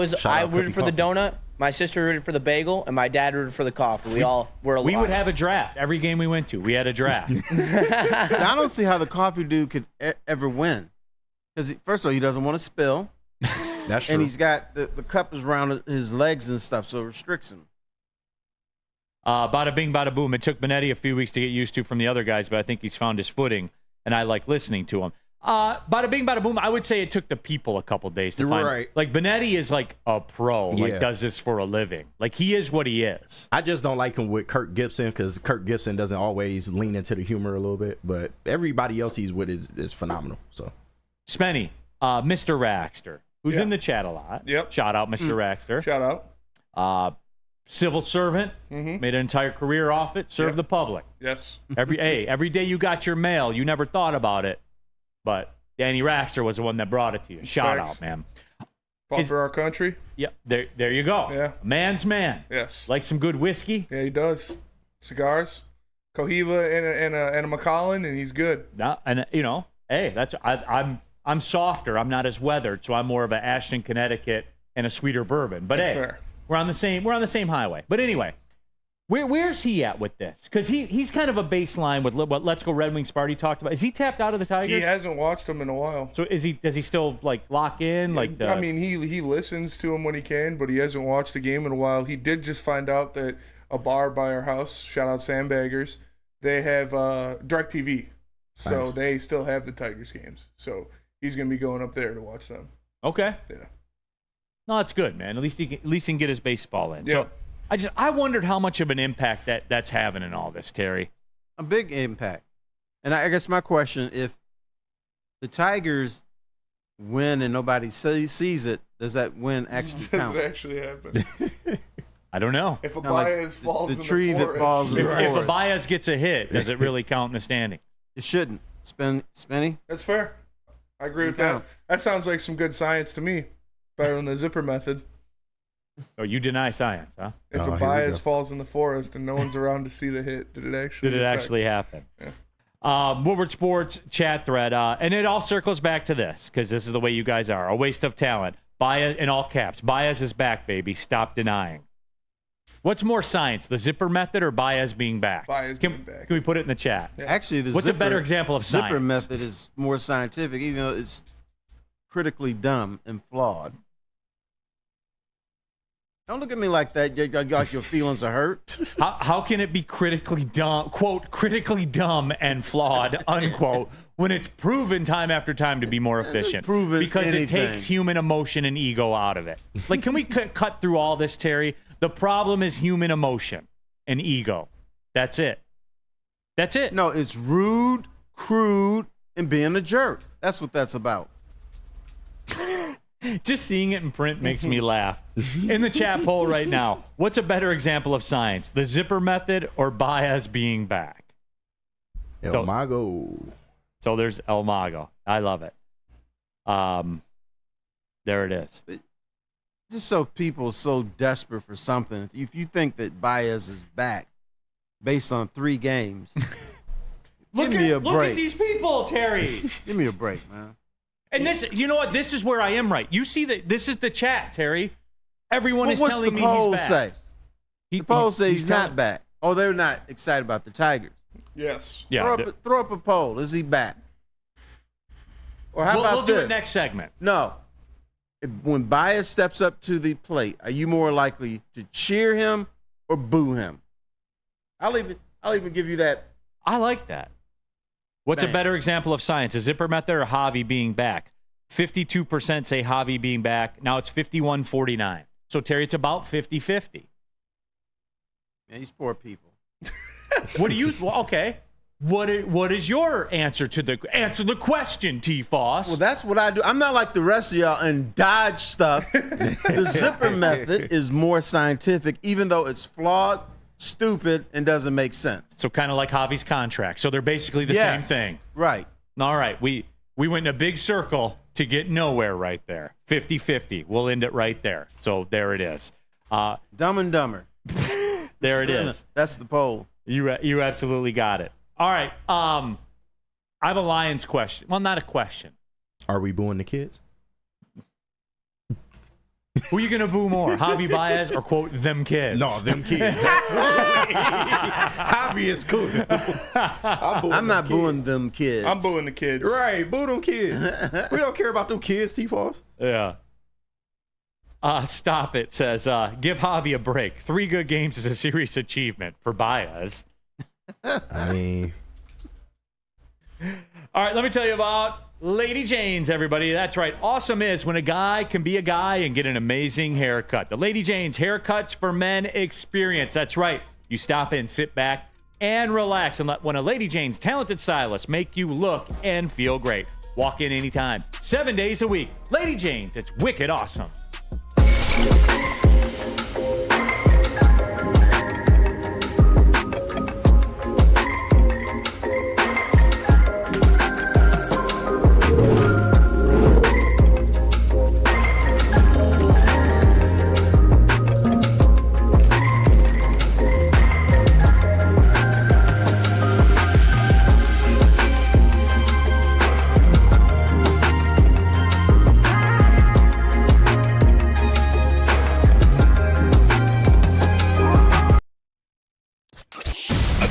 rooted Cuppy for the Coffee. donut. My sister rooted for the bagel, and my dad rooted for the coffee. We all were alive. We would have a draft every game we went to. We had a draft. I don't see how the coffee dude could ever win. Because first of all, he doesn't want to spill, That's true. and he's got the cup is around his legs and stuff, so it restricts him. Bada bing, bada boom. It took Benetti a few weeks to get used to from the other guys, but I think he's found his footing, and I like listening to him. Bada bing, bada boom. I would say it took the people a couple days to find. Right. Like Benetti is like a pro. Like Yeah. does this for a living. Like he is what he is. I just don't like him with Kirk Gibson because Kirk Gibson doesn't always lean into the humor a little bit, but everybody else he's with is phenomenal. So, Spenny, Mr. Raxter, who's in the chat a lot. Yep. Shout out, Mr. Raxter. Shout out. Civil servant, made an entire career off it. Serve the public. Yes. Every day you got your mail, you never thought about it, but Danny Raxter was the one that brought it to you. Shout Facts. out, man. Fought for our country. Yeah, there you go. Yeah. Man's man. Yes. Like some good whiskey. Yeah, he does. Cigars, Cohiba, and a Macallan, and he's good. And you know, hey, I'm softer. I'm not as weathered, so I'm more of an Ashton, Connecticut, and a sweeter bourbon. But That's hey, fair. we're on the same highway. But anyway, where's he at with this? Because he's kind of a baseline with what Let's Go Red Wings Sparty talked about. Is he tapped out of the Tigers? He hasn't watched them in a while. So does he still like lock in? Like I mean, he listens to him when he can, but he hasn't watched a game in a while. He did just find out that a bar by our house, shout out Sandbaggers, they have DirecTV. So Nice. they still have the Tigers games. So he's going to be going up there to watch them. Okay. Yeah. No, that's good, man. At least he can get his baseball in. Yeah. So I wondered how much of an impact that's having in all this, Terry. A big impact. And I guess my question, if the Tigers win and nobody sees it, does that win actually count? Does it actually happen? I don't know. If a Like Baez falls the in tree the that forest, falls in the If a forest. Baez gets a hit, does it really count in the standing? It shouldn't. Spinny? That's fair. I agree with Yeah. that. That sounds like some good science to me. Better than the zipper method. Oh, you deny science, huh? If Oh, a here we Baez go. falls in the forest and no one's around to see the hit, did it actually? Did it affect? actually happen? Yeah. Woodward Sports chat thread, and it all circles back to this because this is the way you guys are. A waste of talent. Baez in all caps. Baez is back, baby. Stop denying. What's more science, the zipper method or Baez being back? Baez can, being back. Can we put it in the chat? Yeah. Actually, the What's a better example of zipper science? method is more scientific, even though it's critically dumb and flawed. Don't look at me like that. Like your feelings are hurt. How can it be critically dumb, quote, critically dumb and flawed, unquote, when it's proven time after time to be more efficient? proven because it anything. takes human emotion and ego out of it. Like, can we cut through all this, Terry? The problem is human emotion and ego. That's it. That's it. No, it's rude, crude, and being a jerk. That's what that's about. Just seeing it in print makes me laugh. In the chat poll right now, what's a better example of science? The zipper method or Baez being back? El Mago. So there's El Mago. I love it. There it is. Just so people are so desperate for something. If you think that Baez is back based on 3 games, give me a break. Look at these people, Terry. Give me a break, man. And this, you know what? This is where I am right. You see that this is the chat, Terry. Everyone Well, is what's telling the me he's poll back. say? The poll say he's telling- not back. Oh, they're not excited about the Tigers. Yes. Yeah. Throw up a poll. Is he back? Or how about we'll do this? it next segment. No. When Baez steps up to the plate, are you more likely to cheer him or boo him? I'll even give you that. I like that. What's Bang. a better example of science? A zipper method or Javi being back? 52% say Javi being back. Now it's 51-49. So, Terry, it's about 50-50. Man, these poor people. What do you okay. What is your answer to the question, T. Foss? Well, that's what I do. I'm not like the rest of y'all and dodge stuff. The zipper method is more scientific, even though it's flawed, stupid, and doesn't make sense. So kind of like Javi's contract. So they're basically the same Yes, thing. Right. All right. We went in a big circle to get nowhere right there. 50-50. We'll end it right there. So there it is. Dumb and Dumber. There it is. That's the poll. You absolutely got it. All right. I have a Lions question. Well, not a question. Are we booing the kids? Who are you going to boo more, Javi Baez or, quote, them kids? No, them kids. Javi is cool. I'm not booing them kids. I'm booing the kids. Right, boo them kids. We don't care about them kids, T-Foss. Yeah. Stop it says, give Javi a break. 3 good games is a serious achievement for Baez. I mean, All right, let me tell you about Lady Jane's, everybody. That's right. Awesome is when a guy can be a guy and get an amazing haircut. The Lady Jane's Haircuts for Men experience. That's right. You stop in, sit back, and relax and let one of Lady Jane's talented stylists make you look and feel great. Walk in anytime, 7 days a week. Lady Jane's, it's wicked awesome.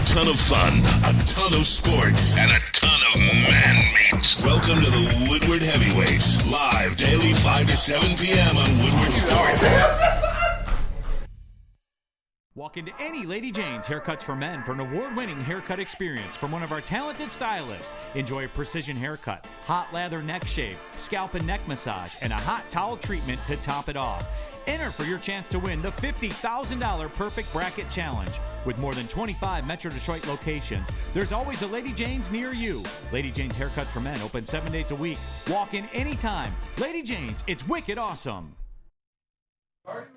Ton of fun, a ton of sports, and a ton of man-meat. Welcome to the Woodward Heavyweights, live daily 5 to 7 p.m. on Woodward Sports. Walk into any Lady Jane's Haircuts for Men for an award-winning haircut experience from one of our talented stylists. Enjoy a precision haircut, hot lather neck shave, scalp and neck massage, and a hot towel treatment to top it off. Enter for your chance to win the $50,000 Perfect Bracket Challenge. With more than 25 Metro Detroit locations, there's always a Lady Jane's near you. Lady Jane's Haircut for Men, open 7 days a week. Walk in anytime. Lady Jane's, it's wicked awesome.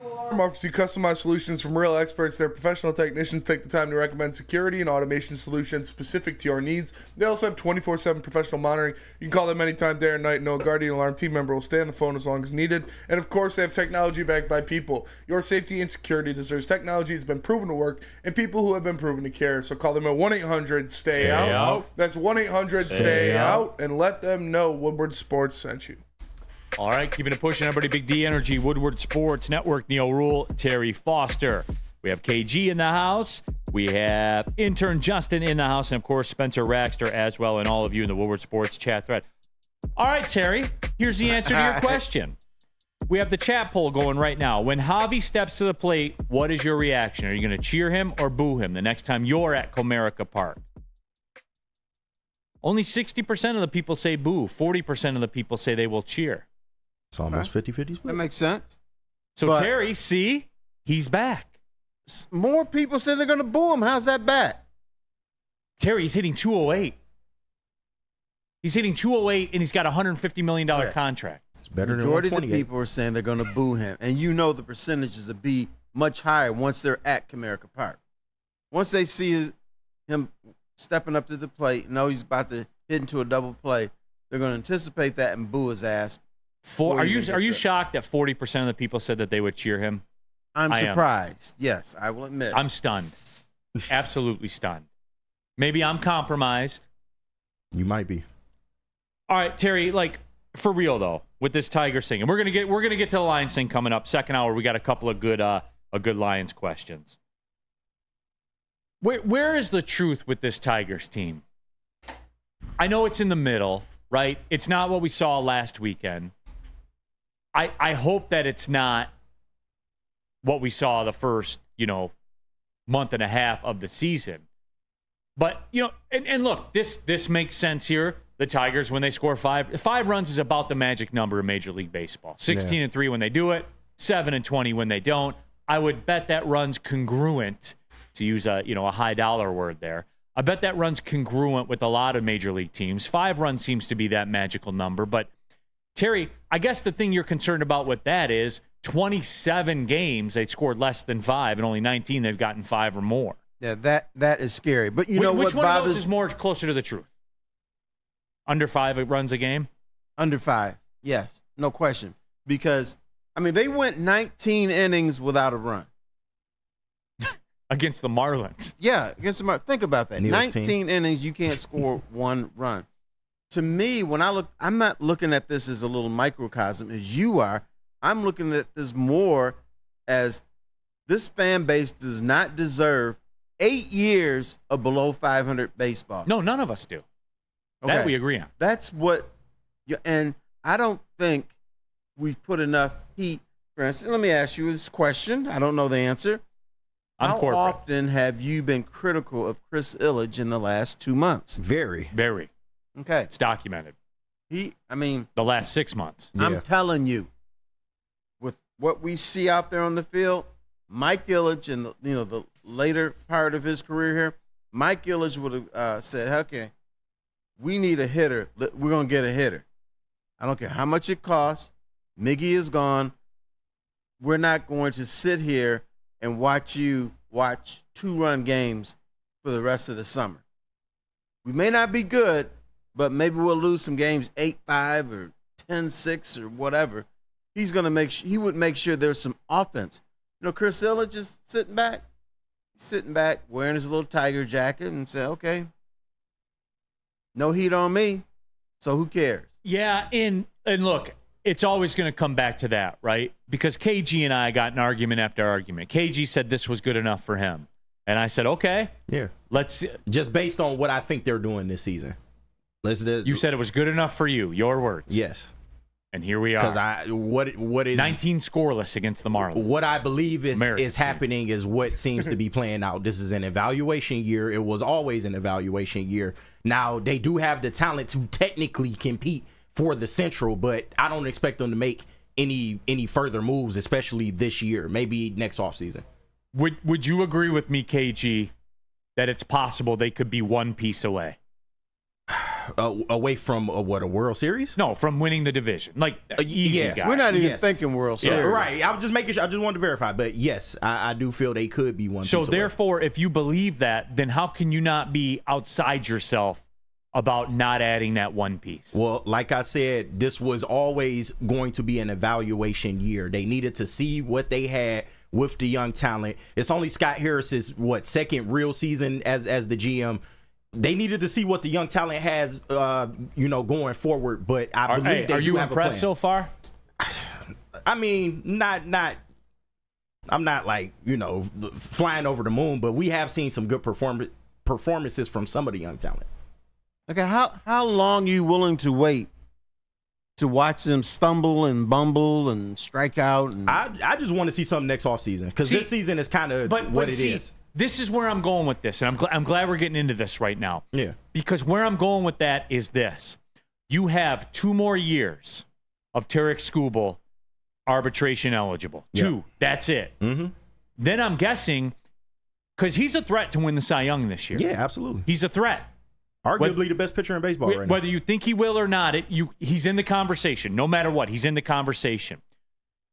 Alarm offers you customized solutions from real experts. Their professional technicians take the time to recommend security and automation solutions specific to your needs. They also have 24/7 professional monitoring. You can call them anytime, day or night. And no Guardian Alarm team member will stay on the phone as long as needed. And of course, they have technology backed by people. Your safety and security deserves technology that's been proven to work and people who have been proven to care. So call them at 1-800-STAY-OUT. That's 1-800-STAY-OUT. And let them know Woodward Sports sent you. All right, keeping it pushing, everybody. Big D Energy, Woodward Sports Network, Neal, Ruhl, Terry Foster. We have KG in the house. We have intern Justin in the house. And, of course, Spencer Raxter as well, and all of you in the Woodward Sports chat thread. All right, Terry, here's the answer to your question. We have the chat poll going right now. When Javi steps to the plate, what is your reaction? Are you going to cheer him or boo him the next time you're at Comerica Park? Only 60% of the people say boo. 40% of the people say they will cheer. It's almost 50-50. That makes sense. So, but Terry, see, he's back. More people say they're going to boo him. How's that back? Terry, he's hitting 208. He's hitting 208, and he's got a $150 million contract. It's better than 128. Majority of the people are saying they're going to boo him. And you know the percentages will be much higher once they're at Comerica Park. Once they see him stepping up to the plate, know he's about to hit into a double play, they're going to anticipate that and boo his ass. Are you shocked that 40% of the people said that they would cheer him? I'm surprised. Yes, I will admit. I'm stunned. Absolutely stunned. Maybe I'm compromised. You might be. All right, Terry, like for real though, with this Tigers thing, and we're gonna get to the Lions thing coming up. Second hour, we got a couple of good Lions questions. Where is the truth with this Tigers team? I know it's in the middle, right? It's not what we saw last weekend. I hope that it's not what we saw the first, month and a half of the season. But, and look, this makes sense here. The Tigers, when they score 5 runs is about the magic number in Major League Baseball. 16-3 when they do it, 7-20 when they don't. I would bet that runs congruent, to use a high dollar word there. I bet that runs congruent with a lot of Major League teams. 5 runs seems to be that magical number. But, Terry, I guess the thing you're concerned about with that is 27 games they scored less than 5, and only 19 they've gotten 5 or more. Yeah, that is scary. But you know which what one of those is more closer to the truth? Under 5 runs a game? Under 5, yes, no question. Because, they went 19 innings without a run. Against the Marlins. Yeah, against the Marlins. Think about that. 19 innings, you can't score 1 run. To me, when I look, I'm not looking at this as a little microcosm as you are. I'm looking at this more as this fan base does not deserve 8 years of below 500 baseball. No, none of us do. Okay. That we agree on. That's what, and I don't think we've put enough heat. For instance, let me ask you this question. I don't know the answer. How often have you been critical of Chris Ilitch in the last 2 months? Very. Okay. It's documented. The last 6 months. Yeah. I'm telling you, with what we see out there on the field, Mike Ilitch and the later part of his career here, Mike Ilitch would have said, okay, we need a hitter. We're going to get a hitter. I don't care how much it costs. Miggy is gone. We're not going to sit here and watch you watch 2-run games for the rest of the summer. We may not be good, but maybe we'll lose some games 8-5 or 10-6 or whatever. He's going to he would make sure there's some offense. Chris Ilitch is sitting back. He's sitting back wearing his little Tiger jacket and say, okay, no heat on me, so who cares? Yeah, and look, it's always going to come back to that, right? Because KG and I got an argument after argument. KG said this was good enough for him. And I said, okay. Yeah. Let's just based on what I think they're doing this season. You said it was good enough for you. Your words. Yes. And here we are. Because what is 19 scoreless against the Marlins. What I believe is America's happening is what seems to be playing out. This is an evaluation year. It was always an evaluation year. Now, they do have the talent to technically compete for the Central, but I don't expect them to make any further moves, especially this year, maybe next offseason. Would you agree with me, KG, that it's possible they could be one piece away? Away from a World Series? No, from winning the division. Like, easy yeah. guy. We're not even thinking World Series. Yeah, right. I was just making sure. I just wanted to verify. But yes, I do feel they could be one. So piece away. therefore, if you believe that, then how can you not be outside yourself about not adding that one piece? Well, like I said, this was always going to be an evaluation year. They needed to see what they had with the young talent. It's only Scott Harris's second real season as the GM. They needed to see what the young talent has, going forward. But I believe they are do you have impressed a so far? I mean, not. I'm not like flying over the moon, but we have seen some good performances from some of the young talent. Okay, how long are you willing to wait to watch them stumble and bumble and strike out? And I just want to see something next offseason because this season is kind of what it is. This is where I'm going with this, and I'm glad we're getting into this right now. Yeah. Because where I'm going with that is this. You have 2 more years of Tarek Skubal arbitration eligible. 2. That's it. Mm-hmm. Then I'm guessing, because he's a threat to win the Cy Young this year. Yeah, absolutely. He's a threat. Arguably the best pitcher in baseball right now. Whether you think he will or not, he's in the conversation. No matter what, he's in the conversation.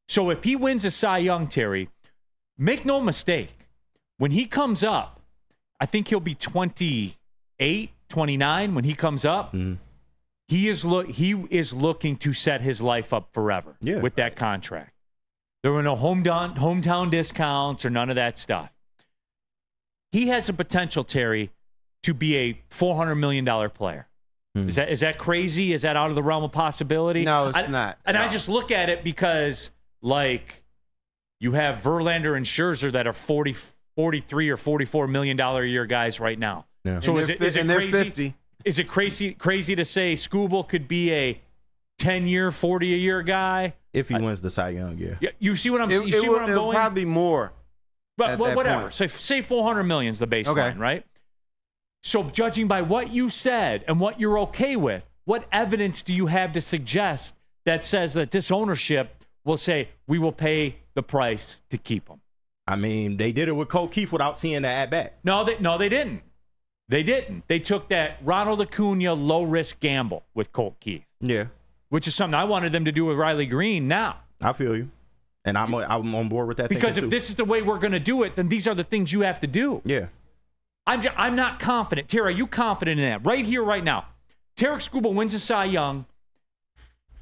So if he wins a Cy Young, Terry, make no mistake. When he comes up, I think he'll be 28, 29 when he comes up. Mm-hmm. He is looking to set his life up forever with that contract. There were no hometown discounts or none of that stuff. He has a potential, Terry, to be a $400 million player. Mm. Is that crazy? Is that out of the realm of possibility? No, it's not. And no. I just look at it because, like, you have Verlander and Scherzer that are 43 or $44 million a year guys right now. Yeah. So is it crazy? 50. Is it crazy to say Skubal could be a 10-year, 40-a-year guy if he wins the Cy Young? Yeah. You see what I'm saying? It will probably more. But whatever. Say $400 million is the baseline, right? So judging by what you said and what you're okay with, what evidence do you have to suggest that says that this ownership will say we will pay the price to keep him? I mean, they did it with Cole Keith without seeing the at-bat. No, they didn't. They didn't. They took that Ronald Acuna low-risk gamble with Colt Keith. Yeah. Which is something I wanted them to do with Riley Green now. I feel you. And I'm on board with that. Because if this is the way we're going to do it, then these are the things you have to do. Yeah. I'm not confident. Tara, are you confident in that? Right here, right now. Tarek Skubal wins a Cy Young.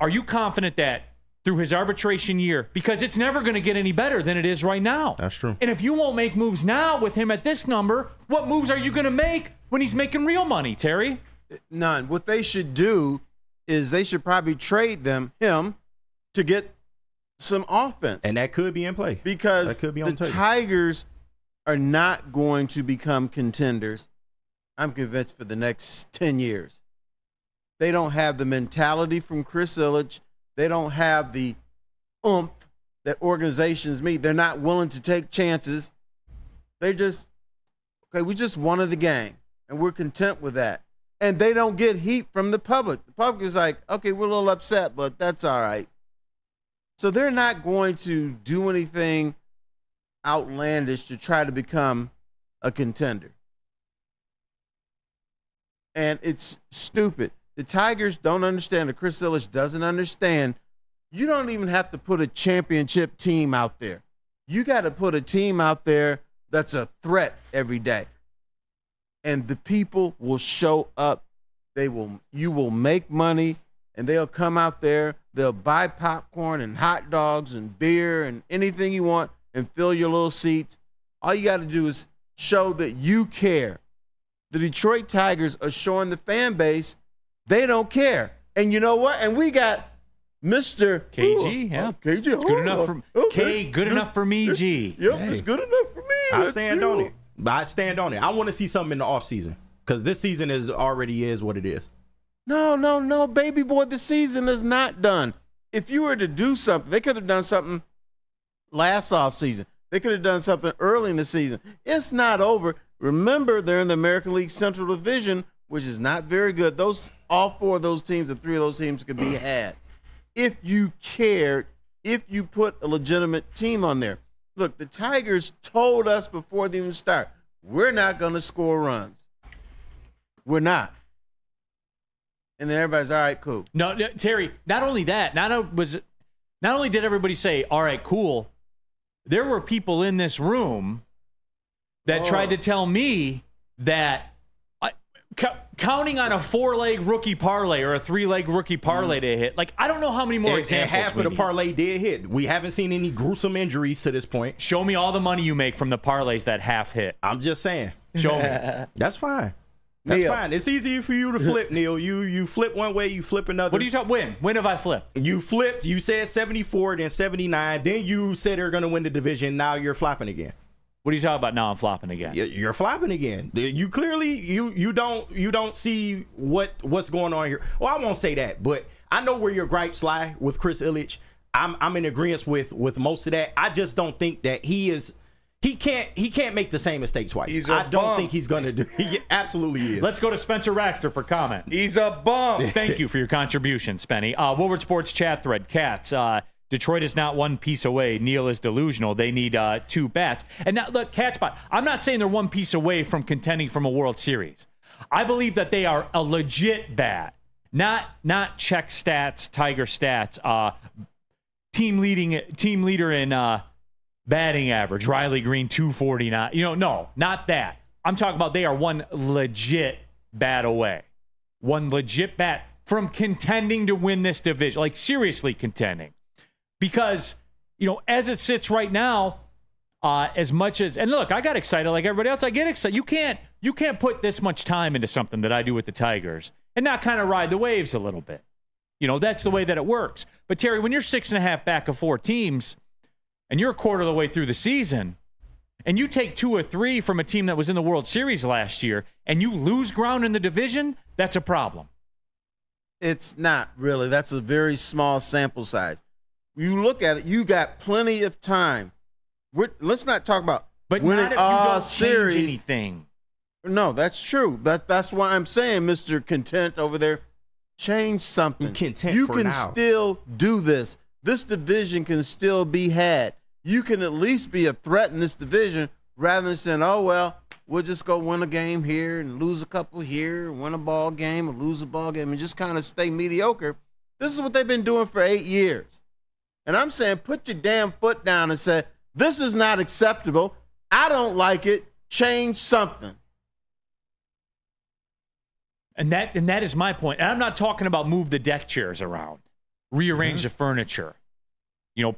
Are you confident that through his arbitration year, because it's never going to get any better than it is right now. That's true. And if you won't make moves now with him at this number, what moves are you going to make when he's making real money, Terry? None. What they should do is they should probably trade him to get some offense. And that could be in play. Because that could be on the Tigers are not going to become contenders, I'm convinced, for the next 10 years. They don't have the mentality from Chris Ilitch. They don't have the oomph that organizations need. They're not willing to take chances. They just, okay, we just won the game, and we're content with that. And they don't get heat from the public. The public is like, okay, we're a little upset, but that's all right. So they're not going to do anything outlandish to try to become a contender. And it's stupid. The Tigers don't understand, or Chris Ilitch doesn't understand. You don't even have to put a championship team out there. You got to put a team out there that's a threat every day. And the people will show up. You will make money, and they'll come out there. They'll buy popcorn and hot dogs and beer and anything you want and fill your little seats. All you got to do is show that you care. The Detroit Tigers are showing the fan base they don't care. And you know what? And we got Mr. KG, yeah. KG, it's good enough for good enough for me, G. Yep, hey. It's good enough for me. I stand on it. I stand on it. I want to see something in the offseason because this season already is what it is. No, baby boy. The season is not done. if you were to do something, they could have done something last offseason. They could have done something early in the season. It's not over. Remember, they're in the American League Central Division, which is not very good. All 4 of those teams, or 3 of those teams could be had. If you cared, if you put a legitimate team on there. Look, the Tigers told us before they even start, we're not going to score runs. We're not. And then everybody's, all right, cool. No, Terry, not only that, not only did everybody say, all right, cool, there were people in this room that tried to tell me that counting on a 4-leg rookie parlay or a 3-leg rookie parlay to hit, like, I don't know how many more examples. And half of the parlay did hit. We haven't seen any gruesome injuries to this point. Show me all the money you make from the parlays that half hit. I'm just saying. Show me. That's fine. That's Neal. fine. It's easy for you to flip, Neal. You flip one way, you flip another. What are you talking? When have I flipped? You flipped. You said 74, then 79. Then you said they're going to win the division. Now you're flopping again. What are you talking about now? I'm flopping again. You're flopping again. You clearly you don't see what's going on here. Well, I won't say that, but I know where your gripes lie with Chris Ilitch. I'm in agreement with most of that. I just don't think that he can't make the same mistake twice. I don't think he's gonna do. He absolutely is. Let's go to Spencer Raxter for comment. He's a bum. Thank you for your contribution, Spenny. Woodward Sports chat thread. Cats. Detroit is not one piece away. Neal is delusional. They need 2 bats. And now, look, Catspot, I'm not saying they're one piece away from contending from a World Series. I believe that they are a legit bat, not check stats, Tiger stats, team leader in batting average, Riley Green 249. No, not that. I'm talking about they are one legit bat away. One legit bat from contending to win this division, like seriously contending. Because, as it sits right now, as much as, and look, I got excited like everybody else. I get excited. You can't put this much time into something that I do with the Tigers and not kind of ride the waves a little bit. That's the way that it works. But Terry, when you're 6.5 back of 4 teams and you're a quarter of the way through the season and you take 2 or 3 from a team that was in the World Series last year and you lose ground in the division, that's a problem. It's not really. That's a very small sample size. You look at it, you got plenty of time. Let's not talk about but winning not if you don't series. Change anything. No, that's true. That's why I'm saying, Mr. Content over there, change something. You can still do this. This division can still be had. You can at least be a threat in this division rather than saying, oh, well, we'll just go win a game here and lose a couple here, win a ball game or lose a ball game and just kind of stay mediocre. This is what they've been doing for 8 years. And I'm saying put your damn foot down and say, this is not acceptable. I don't like it. Change something. And that is my point. And I'm not talking about move the deck chairs around, rearrange the furniture,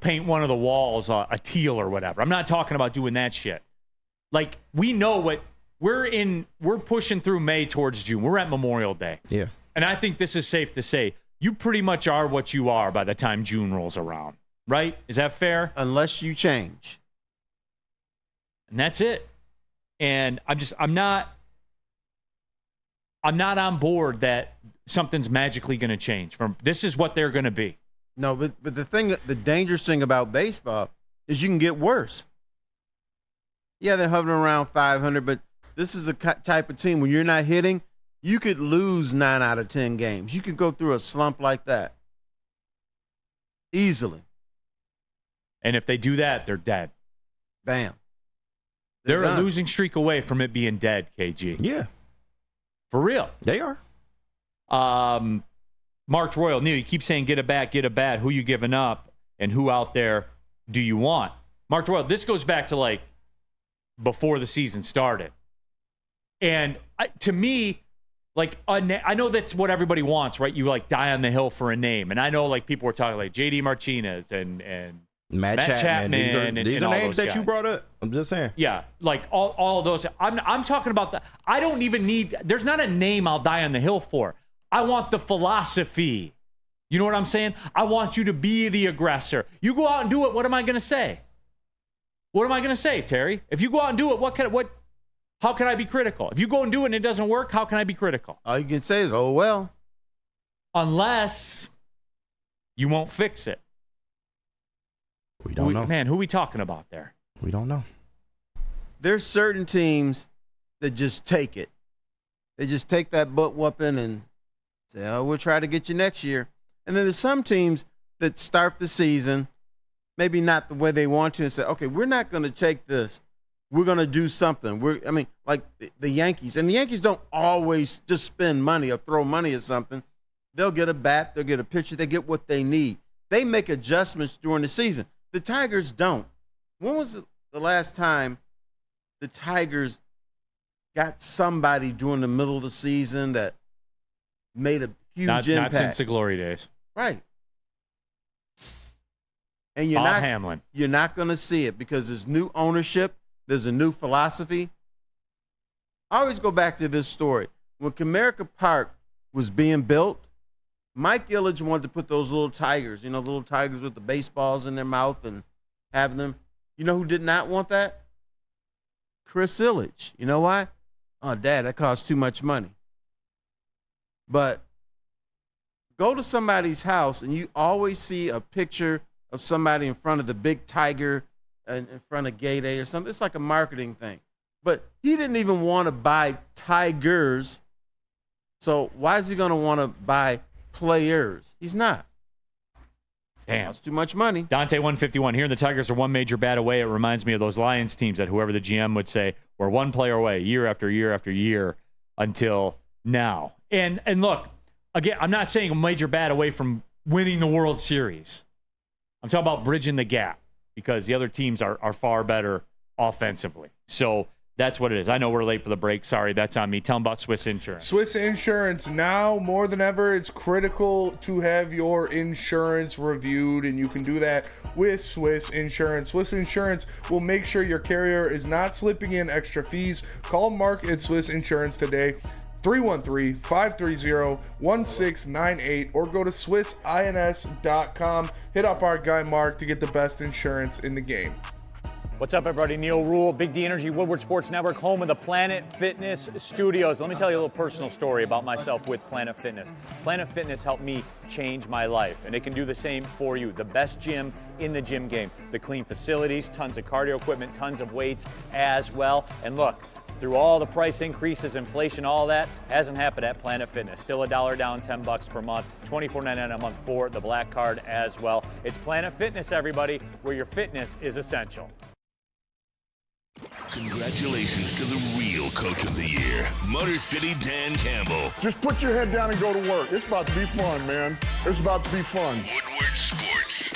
paint one of the walls a teal or whatever. I'm not talking about doing that shit. Like, we know what we're pushing through May towards June. We're at Memorial Day. Yeah. And I think this is safe to say. You pretty much are what you are by the time June rolls around, right? Is that fair? Unless you change. And that's it. And I'm not on board that something's magically going to change. This is what they're going to be. No, but the dangerous thing about baseball is you can get worse. Yeah, they're hovering around 500, but this is the type of team when you're not hitting, you could lose 9 out of 10 games. You could go through a slump like that easily. And if they do that, they're dead. Bam. They're a losing streak away from it being dead, KG. Yeah. For real. They are. Mark Royal, Neal, you keep saying get a bat. Who you giving up and who out there do you want? Mark Royal, this goes back to like before the season started. And to me, like, I know that's what everybody wants, right? You like die on the hill for a name. And I know like people were talking like J.D. Martinez and Matt Chapman. These are names that guys. You brought up. I'm just saying. Yeah, like all of those. I'm talking about I don't even need. There's not a name I'll die on the hill for. I want the philosophy. You know what I'm saying? I want you to be the aggressor. You go out and do it. What am I going to say? What am I going to say, Terry? If you go out and do it, how can I be critical? If you go and do it and it doesn't work, how can I be critical? All you can say is, oh, well. Unless You won't fix it. We don't know. Man, who are we talking about there? We don't know. There's certain teams that just take it. They just take that butt whooping and say, oh, we'll try to get you next year. And then there's some teams that start the season, maybe not the way they want to, and say, okay, we're not going to take this. We're going to do something. Like the Yankees. And the Yankees don't always just spend money or throw money at something. They'll get a bat. They'll get a pitcher. They get what they need. They make adjustments during the season. The Tigers don't. When was the last time the Tigers got somebody during the middle of the season that made a huge impact? Not since the glory days. Right. And Bob Hamlin. You're not going to see it because there's new ownership. There's a new philosophy. I always go back to this story. When Comerica Park was being built, Mike Ilitch wanted to put those little tigers, the little tigers with the baseballs in their mouth and having them. You know who did not want that? Chris Ilitch. You know why? Oh, Dad, that costs too much money. But go to somebody's house and you always see a picture of somebody in front of the big tiger and in front of Gate A or something. It's like a marketing thing. But he didn't even want to buy tigers. So why is he going to want to buy players? He's not. Damn. That's too much money. Dante 151. Here, the Tigers are one major bat away. It reminds me of those Lions teams that whoever the GM would say, we're one player away year after year after year until now. And look, again, I'm not saying a major bat away from winning the World Series. I'm talking about bridging the gap because the other teams are far better offensively. So that's what it is. I know we're late for the break. Sorry, that's on me. Tell them about Swiss Insurance. Swiss Insurance, now more than ever, it's critical to have your insurance reviewed, and you can do that with Swiss Insurance. Swiss Insurance will make sure your carrier is not slipping in extra fees. Call Mark at Swiss Insurance today, 313-530-1698, or go to SwissINS.com. Hit up our guy Mark to get the best insurance in the game. What's up, everybody? Neal, Ruhl, Big D Energy, Woodward Sports Network, home of the Planet Fitness Studios. Let me tell you a little personal story about myself with Planet Fitness. Planet Fitness helped me change my life, and it can do the same for you. The best gym in the gym game. The clean facilities, tons of cardio equipment, tons of weights as well. And look, through all the price increases, inflation, all that, hasn't happened at Planet Fitness. Still $1 down, $10 per month, $24.99 a month for the Black Card as well. It's Planet Fitness, everybody, where your fitness is essential. Congratulations to the real Coach of the Year, Motor City Dan Campbell. Just put your head down and go to work. It's about to be fun, man. It's about to be fun. Woodward Sports.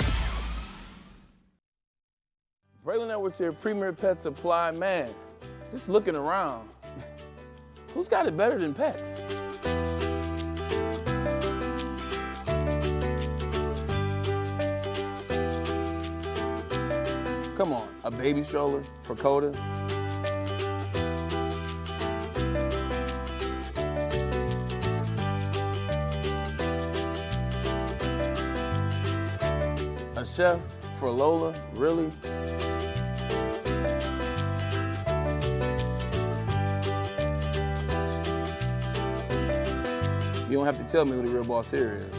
Braylon Edwards here, Premier Pet Supply. Man, just looking around, who's got it better than pets? Come on, a baby stroller for Coda? A chef for Lola? Really? You don't have to tell me who the real boss here is.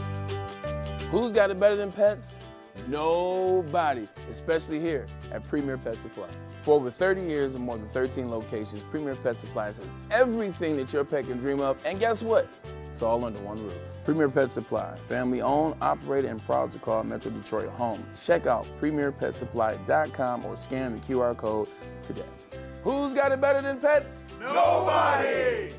Who's got it better than pets? Nobody, especially here at Premier Pet Supply. For over 30 years and more than 13 locations, Premier Pet Supply has everything that your pet can dream of, and guess what? It's all under one roof. Premier Pet Supply, family owned, operated, and proud to call Metro Detroit home. Check out premierpetsupply.com or scan the QR code today. Who's got it better than pets? Nobody!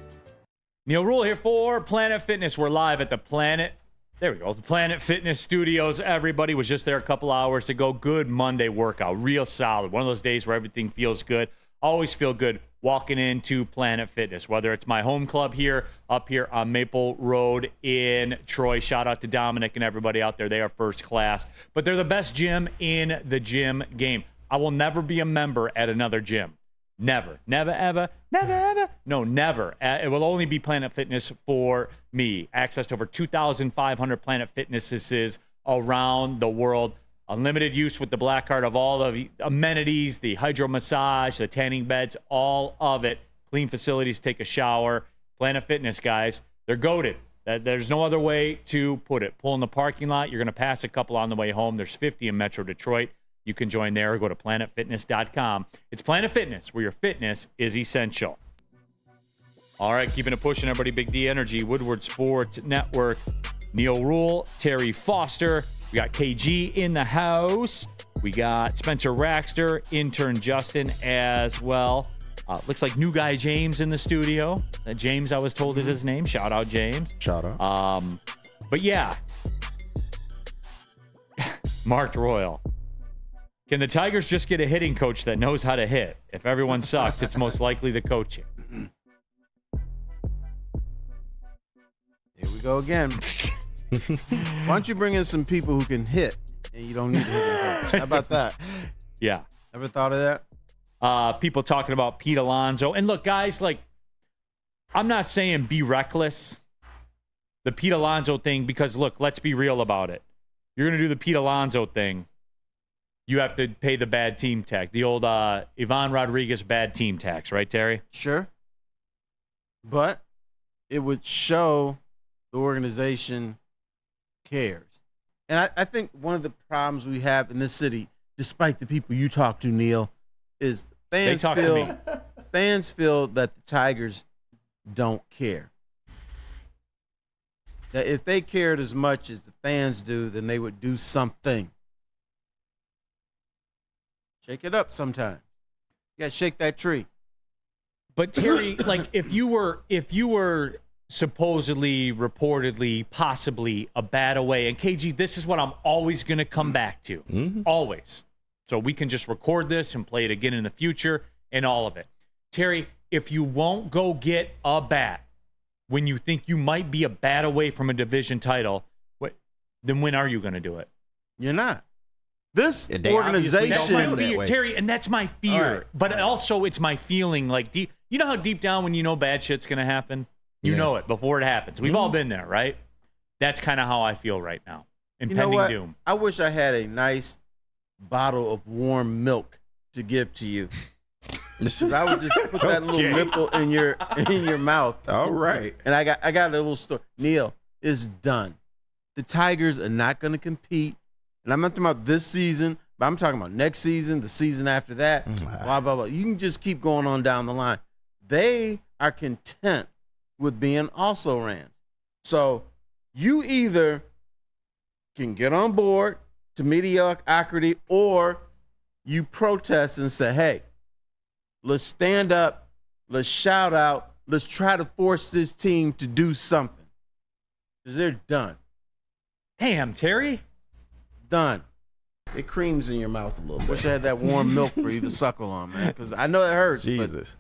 Neal Ruhl here for Planet Fitness. We're live at the Planet. There we go. The Planet Fitness Studios. Everybody was just there a couple hours ago. Good Monday workout. Real solid. One of those days where everything feels good. Always feel good walking into Planet Fitness, whether it's my home club here, up here on Maple Road in Troy. Shout out to Dominic and everybody out there. They are first class. But they're the best gym in the gym game. I will never be a member at another gym. Never. Never, ever. Never, ever. No, never. It will only be Planet Fitness for me. Access to over 2,500 Planet Fitnesses around the world. Unlimited use with the Black Card of all the amenities, the hydro massage, the tanning beds, all of it. Clean facilities, take a shower. Planet Fitness, guys. They're goated. There's no other way to put it. Pull in the parking lot. You're going to pass a couple on the way home. There's 50 in Metro Detroit. You can join there or go to planetfitness.com. It's Planet Fitness, where your fitness is essential. All right, keeping it pushing, everybody. Big D Energy, Woodward Sports Network, Neal Ruhl, Terry Foster. We got KG in the house. We got Spencer Raxter, intern Justin as well. Looks like new guy James in the studio. James, I was told, is his name. Shout out, James. Shout out. But yeah, Mark Royal. Can the Tigers just get a hitting coach that knows how to hit? If everyone sucks, it's most likely the coaching. Here we go again. Why don't you bring in some people who can hit and you don't need a hitting coach? How about that? Yeah. Ever thought of that? People talking about Pete Alonso. And look, guys, like, I'm not saying be reckless. The Pete Alonso thing, because, look, let's be real about it. You're going to do the Pete Alonso thing. You have to pay the bad team tax, the old Ivan Rodriguez bad team tax, right, Terry? Sure. But it would show the organization cares. And I think one of the problems we have in this city, despite the people you talk to, Neal, is fans feel that the Tigers don't care. That if they cared as much as the fans do, then they would do something. Shake it up sometime. You got to shake that tree. But Terry, like, if you were supposedly, reportedly, possibly a bat away, and KG, this is what I'm always going to come back to. Mm-hmm. Always. So we can just record this and play it again in the future and all of it. Terry, if you won't go get a bat when you think you might be a bat away from a division title, then when are you going to do it? You're not. This organization, Terry, and that's my fear. Right. But also, it's my feeling. Like, you know how deep down when you know bad shit's going to happen? You know it before it happens. We've all been there, right? That's kind of how I feel right now. Impending doom. I wish I had a nice bottle of warm milk to give to you. I would just put that little nipple in your mouth. All right. And I got a little story. Neal, it's done. The Tigers are not going to compete. And I'm not talking about this season, but I'm talking about next season, the season after that, blah, blah, blah. You can just keep going on down the line. They are content with being also-rans. So you either can get on board to mediocrity or you protest and say, hey, let's stand up, let's shout out, let's try to force this team to do something. Because they're done. Damn, Terry. Done. It creams in your mouth a little bit. Wish I had that warm milk for you to suckle on, man. Because I know it hurts. Jesus.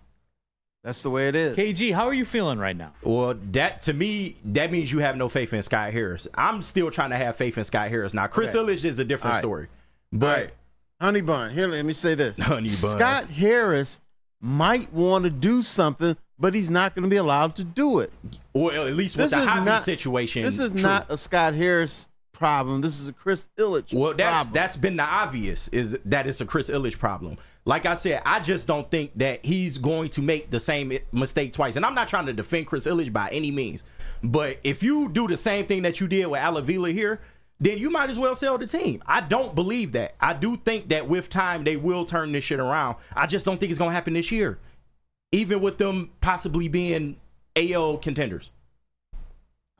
That's the way it is. KG, how are you feeling right now? Well, to me, that means you have no faith in Sky Harris. I'm still trying to have faith in Sky Harris. Now, Chris Ilitch is a different story. But Honey Bun, here, let me say this. Honey Bun. Scott Harris might want to do something, but he's not going to be allowed to do it. Well, at least with the Javi situation. This is not a Scott Harris problem. This is a Chris Ilitch problem. That's been the obvious, is that it's a Chris Ilitch problem. Like I said, I just don't think that he's going to make the same mistake twice. And I'm not trying to defend Chris Ilitch by any means. But if you do the same thing that you did with Alavila here, then you might as well sell the team. I don't believe that. I do think that with time, they will turn this shit around. I just don't think it's going to happen this year. Even with them possibly being AL contenders.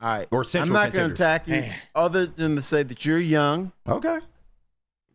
All right. Or central I'm not going to attack you other than to say that you're young. Okay.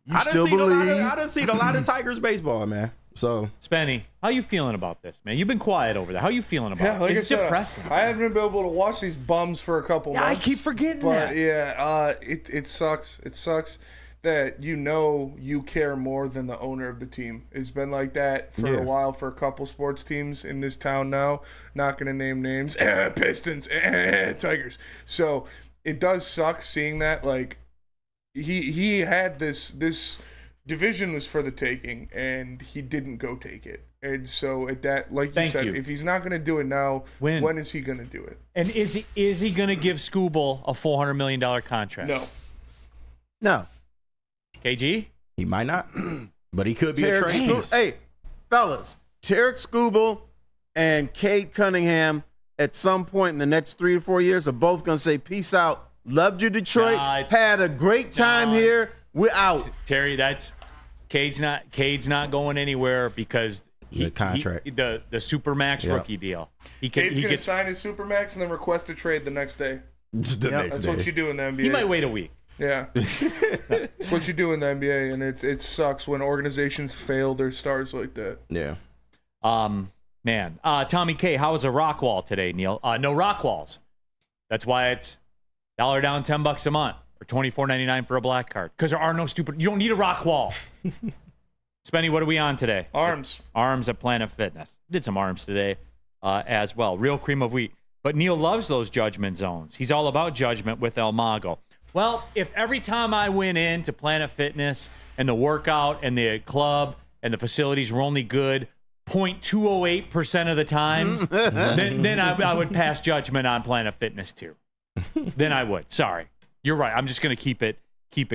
You still believe. I done seen a lot of Tigers baseball, man. So, Spenny, how you feeling about this, man? You've been quiet over there. How you feeling about it? Like It's depressing. I haven't been able to watch these bums for a couple months. I keep forgetting but that. It sucks. It sucks that you care more than the owner of the team. It's been like that for a while for a couple sports teams in this town now. Not going to name names. Pistons, Tigers. So it does suck seeing that. Like he had this division was for the taking, and he didn't go take it. And so at that, like you said, if he's not going to do it now, when is he going to do it? And is he going to give Scooble a $400 million contract? No. KG? He might not, but he could be a trade. Hey, fellas, Tarek Skubal and Cade Cunningham at some point in the next 3 to 4 years are both going to say, peace out. Loved you, Detroit. Had a great time here. We're out. Terry, Cade's not going anywhere because the contract. the Supermax rookie deal. Cade's going to sign his Supermax and then request a trade the next day. That's what you do in the NBA. He might wait a week. Yeah. That's what you do in the NBA, and it sucks when organizations fail their stars like that. Yeah. Man. Tommy K, how was a rock wall today, Neal? No rock walls. That's why it's $1 down, $10 a month, or $24.99 for a black card. Because there are no stupid. You don't need a rock wall. Spenny, what are we on today? Arms at Planet Fitness. Did some arms today as well. Real cream of wheat. But Neal loves those judgment zones. He's all about judgment with El Mago. Well, if every time I went into Planet Fitness and the workout and the club and the facilities were only good 0.208% of the times, then I would pass judgment on Planet Fitness too. Then I would. Sorry. You're right. I'm just going to keep it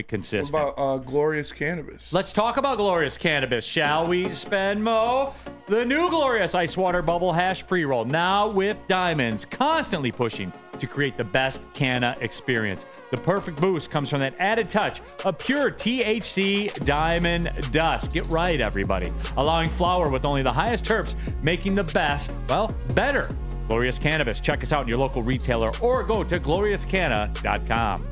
consistent. What about Glorious Cannabis? Let's talk about Glorious Cannabis, shall we, Spenmo? The new Glorious Ice Water Bubble Hash Pre-Roll, now with diamonds, constantly pushing to create the best canna experience. The perfect boost comes from that added touch of pure THC diamond dust. Get right, everybody. Allowing flower with only the highest herbs, making the best, well, better. Glorious Cannabis. Check us out in your local retailer or go to gloriouscanna.com.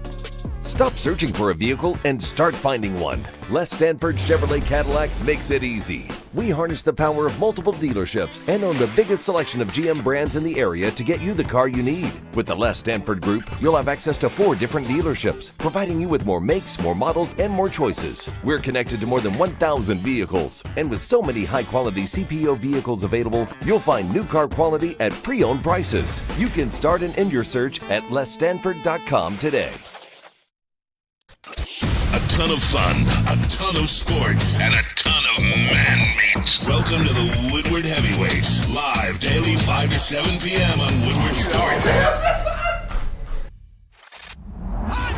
Stop searching for a vehicle and start finding one. Les Stanford Chevrolet Cadillac makes it easy. We harness the power of multiple dealerships and own the biggest selection of GM brands in the area to get you the car you need. With the Les Stanford Group, you'll have access to 4 different dealerships, providing you with more makes, more models, and more choices. We're connected to more than 1,000 vehicles. And with so many high-quality CPO vehicles available, you'll find new car quality at pre-owned prices. You can start and end your search at lesstanford.com today. A ton of fun, a ton of sports, and a ton of man meat. Welcome to the Woodward Heavyweights, live daily 5 to 7 p.m. on Woodward Sports.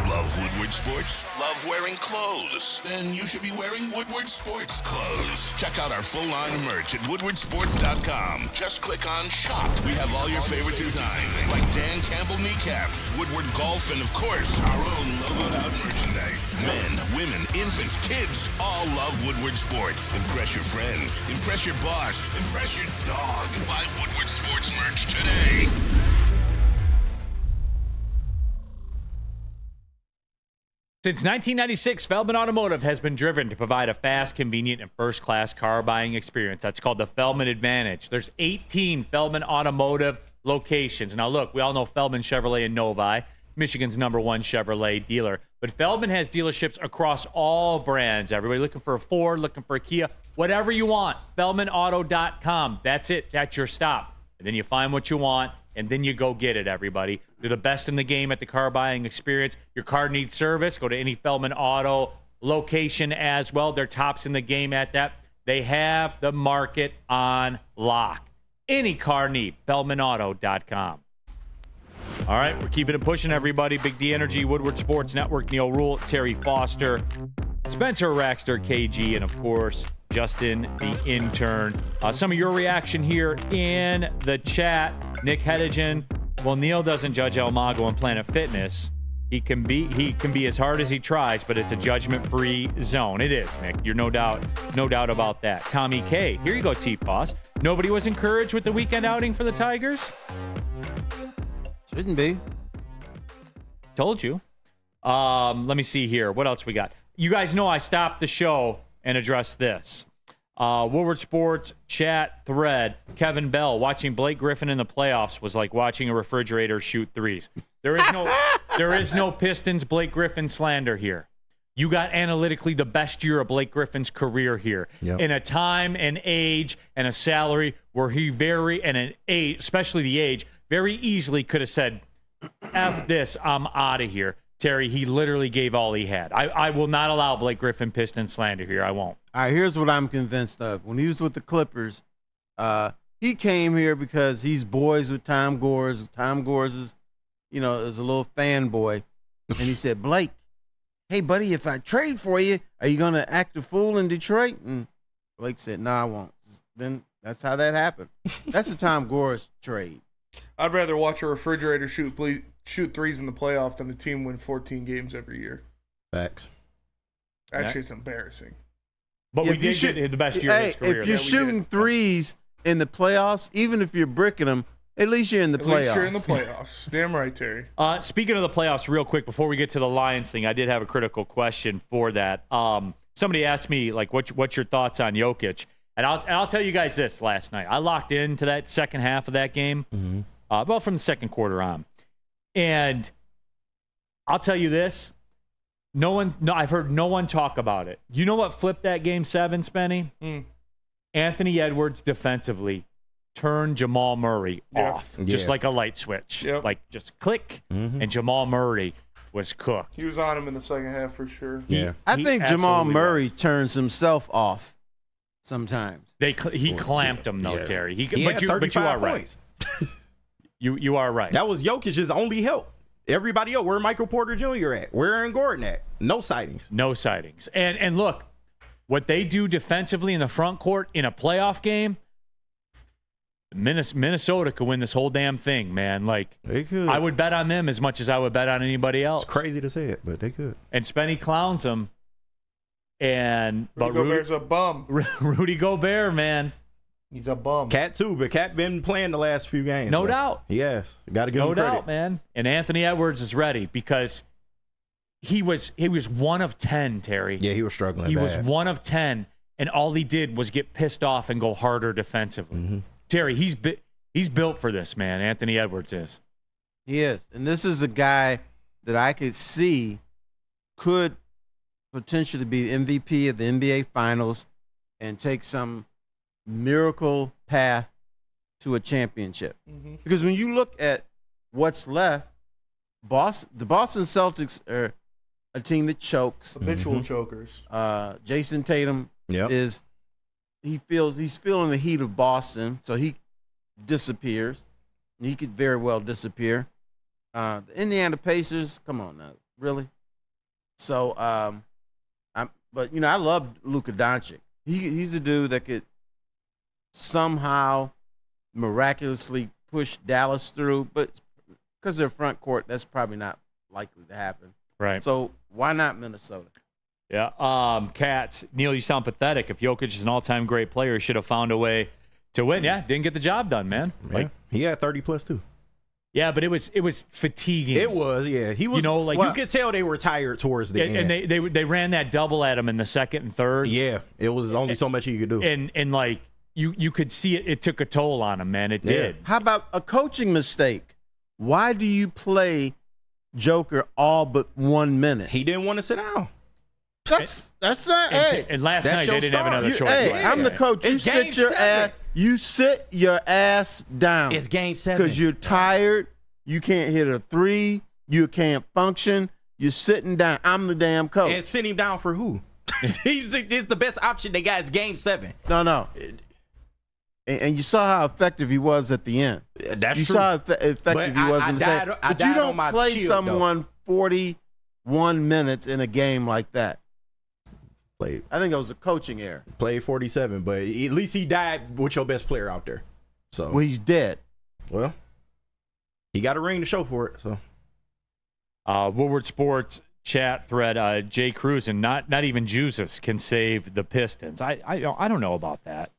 Love Woodward Sports? Love wearing clothes? Then you should be wearing Woodward Sports clothes. Check out our full line of merch at woodwardsports.com. Just click on shop. We have all your favorite designs, like Dan Campbell kneecaps, Woodward golf, and of course, our own logoed out merchandise. Men, women, infants, kids, all love Woodward Sports. Impress your friends. Impress your boss. Impress your dog. Buy Woodward Sports merch today. Since 1996, Feldman Automotive has been driven to provide a fast, convenient, and first-class car buying experience. That's called the Feldman Advantage. There's 18 Feldman Automotive locations. Now, look, we all know Feldman Chevrolet in Novi, Michigan's #1 Chevrolet dealer. But Feldman has dealerships across all brands. Everybody looking for a Ford, looking for a Kia, whatever you want, feldmanauto.com. That's it. That's your stop. And then you find what you want, and then you go get it, everybody. They're the best in the game at the car buying experience. Your car needs service, go to any Feldman Auto location as well. They're tops in the game at that. They have the market on lock. Any car need, feldmanauto.com. All right, we're keeping it pushing, everybody. Big D Energy, Woodward Sports Network, Neal Ruhl, Terry Foster, Spencer Raxter, KG, and, of course, Justin, the intern. Some of your reaction here in the chat. Nick Hedigen, well, Neal doesn't judge El Mago on Planet Fitness. He can be as hard as he tries, but it's a judgment-free zone. It is, Nick. You're no doubt about that. Tommy K, here you go, T-Foss. Nobody was encouraged with the weekend outing for the Tigers? Shouldn't be. Told you. Let me see here. What else we got? You guys know I stopped the show and addressed this. Woodward Sports chat thread. Kevin Bell, watching Blake Griffin in the playoffs was like watching a refrigerator shoot threes. There is no Pistons Blake Griffin slander here. You got analytically the best year of Blake Griffin's career here. Yep. In a time and age and a salary where he especially the age, very easily could have said, F this, I'm out of here. Terry, he literally gave all he had. I will not allow Blake Griffin Piston slander here. I won't. All right, here's what I'm convinced of. When he was with the Clippers, he came here because he's boys with Tom Gores. Tom Gores is, is a little fanboy. And he said, Blake, hey, buddy, if I trade for you, are you going to act a fool in Detroit? And Blake said, no, I won't. Then that's how that happened. That's the Tom Gores trade. I'd rather watch a refrigerator shoot threes in the playoff than a team win 14 games every year. Facts. Actually, it's embarrassing. But we did get the best year of his career. If you're shooting threes in the playoffs, even if you're bricking them, at least you're in the playoffs. At least you're in the playoffs. Damn right, Terry. Speaking of the playoffs, real quick, before we get to the Lions thing, I did have a critical question for that. Somebody asked me, like, what's your thoughts on Jokic? And I'll tell you guys this last night. I locked into that second half of that game, well, from the second quarter on. And I'll tell you this. I've heard no one talk about it. You know what flipped that game 7, Spenny? Anthony Edwards defensively turned Jamal Murray off, just like a light switch. Like just click, and Jamal Murray was cooked. He was on him in the second half for sure. I think Jamal Murray turns himself off sometimes. He clamped him though, Terry. But you are right. You are right. That was Jokic's only help. Everybody else, where Michael Porter Jr. at? Where Aaron Gordon at? No sightings. No sightings. And look, what they do defensively in the front court in a playoff game, Minnesota could win this whole damn thing, man. Like, they could. I would bet on them as much as I would bet on anybody else. It's crazy to say it, but they could. And Spenny clowns them. Rudy Gobert's a bum. Rudy Gobert, man. He's a bum. Cat too, but Cat been playing the last few games. No doubt. Yes. Got to give him credit. No doubt, man. And Anthony Edwards is ready because he was 1 of 10, Terry. Yeah, he was struggling. He was 1 of 10, and all he did was get pissed off and go harder defensively. Terry, he's built for this, man. Anthony Edwards is. He is. And this is a guy that I could see could potentially be MVP of the NBA Finals and take some miracle path to a championship. Because when you look at what's left, the Boston Celtics are a team that chokes. Habitual chokers. Jason Tatum he's feeling the heat of Boston, so he disappears. He could very well disappear. The Indiana Pacers, come on now, really? So, but I love Luka Doncic. He's a dude that could somehow miraculously push Dallas through, but because they're front court, that's probably not likely to happen. Right. So why not Minnesota? Yeah. Cats, Neal, you sound pathetic. If Jokic is an all-time great player, he should have found a way to win. Yeah, didn't get the job done, man. Like he had 30+ too. Yeah, but it was fatiguing. It was, yeah. He was, you could tell they were tired towards the end. And they ran that double at him in the second and third. Yeah, it was only so much he could do. And like you could see it took a toll on him, man. It did. How about a coaching mistake? Why do you play Joker all but 1 minute? He didn't want to sit down. That's not. And last night they didn't have another choice. Hey, I'm the coach. You sit your ass. You sit your ass down. It's game 7 because you're tired. You can't hit a 3. You can't function. You're sitting down. I'm the damn coach. And sit him down for who? It's the best option they got. Is game 7. No. And you saw how effective he was at the end. That's you true. saw how effective he was in the second. But you don't play someone 41 minutes in a game like that. I think it was a coaching error. Played 47, but at least he died with your best player out there. So well, he's dead. Well, he got a ring to show for it. So Woodward Sports chat thread, Jay Cruz and not even Jesus can save the Pistons. I don't know about that.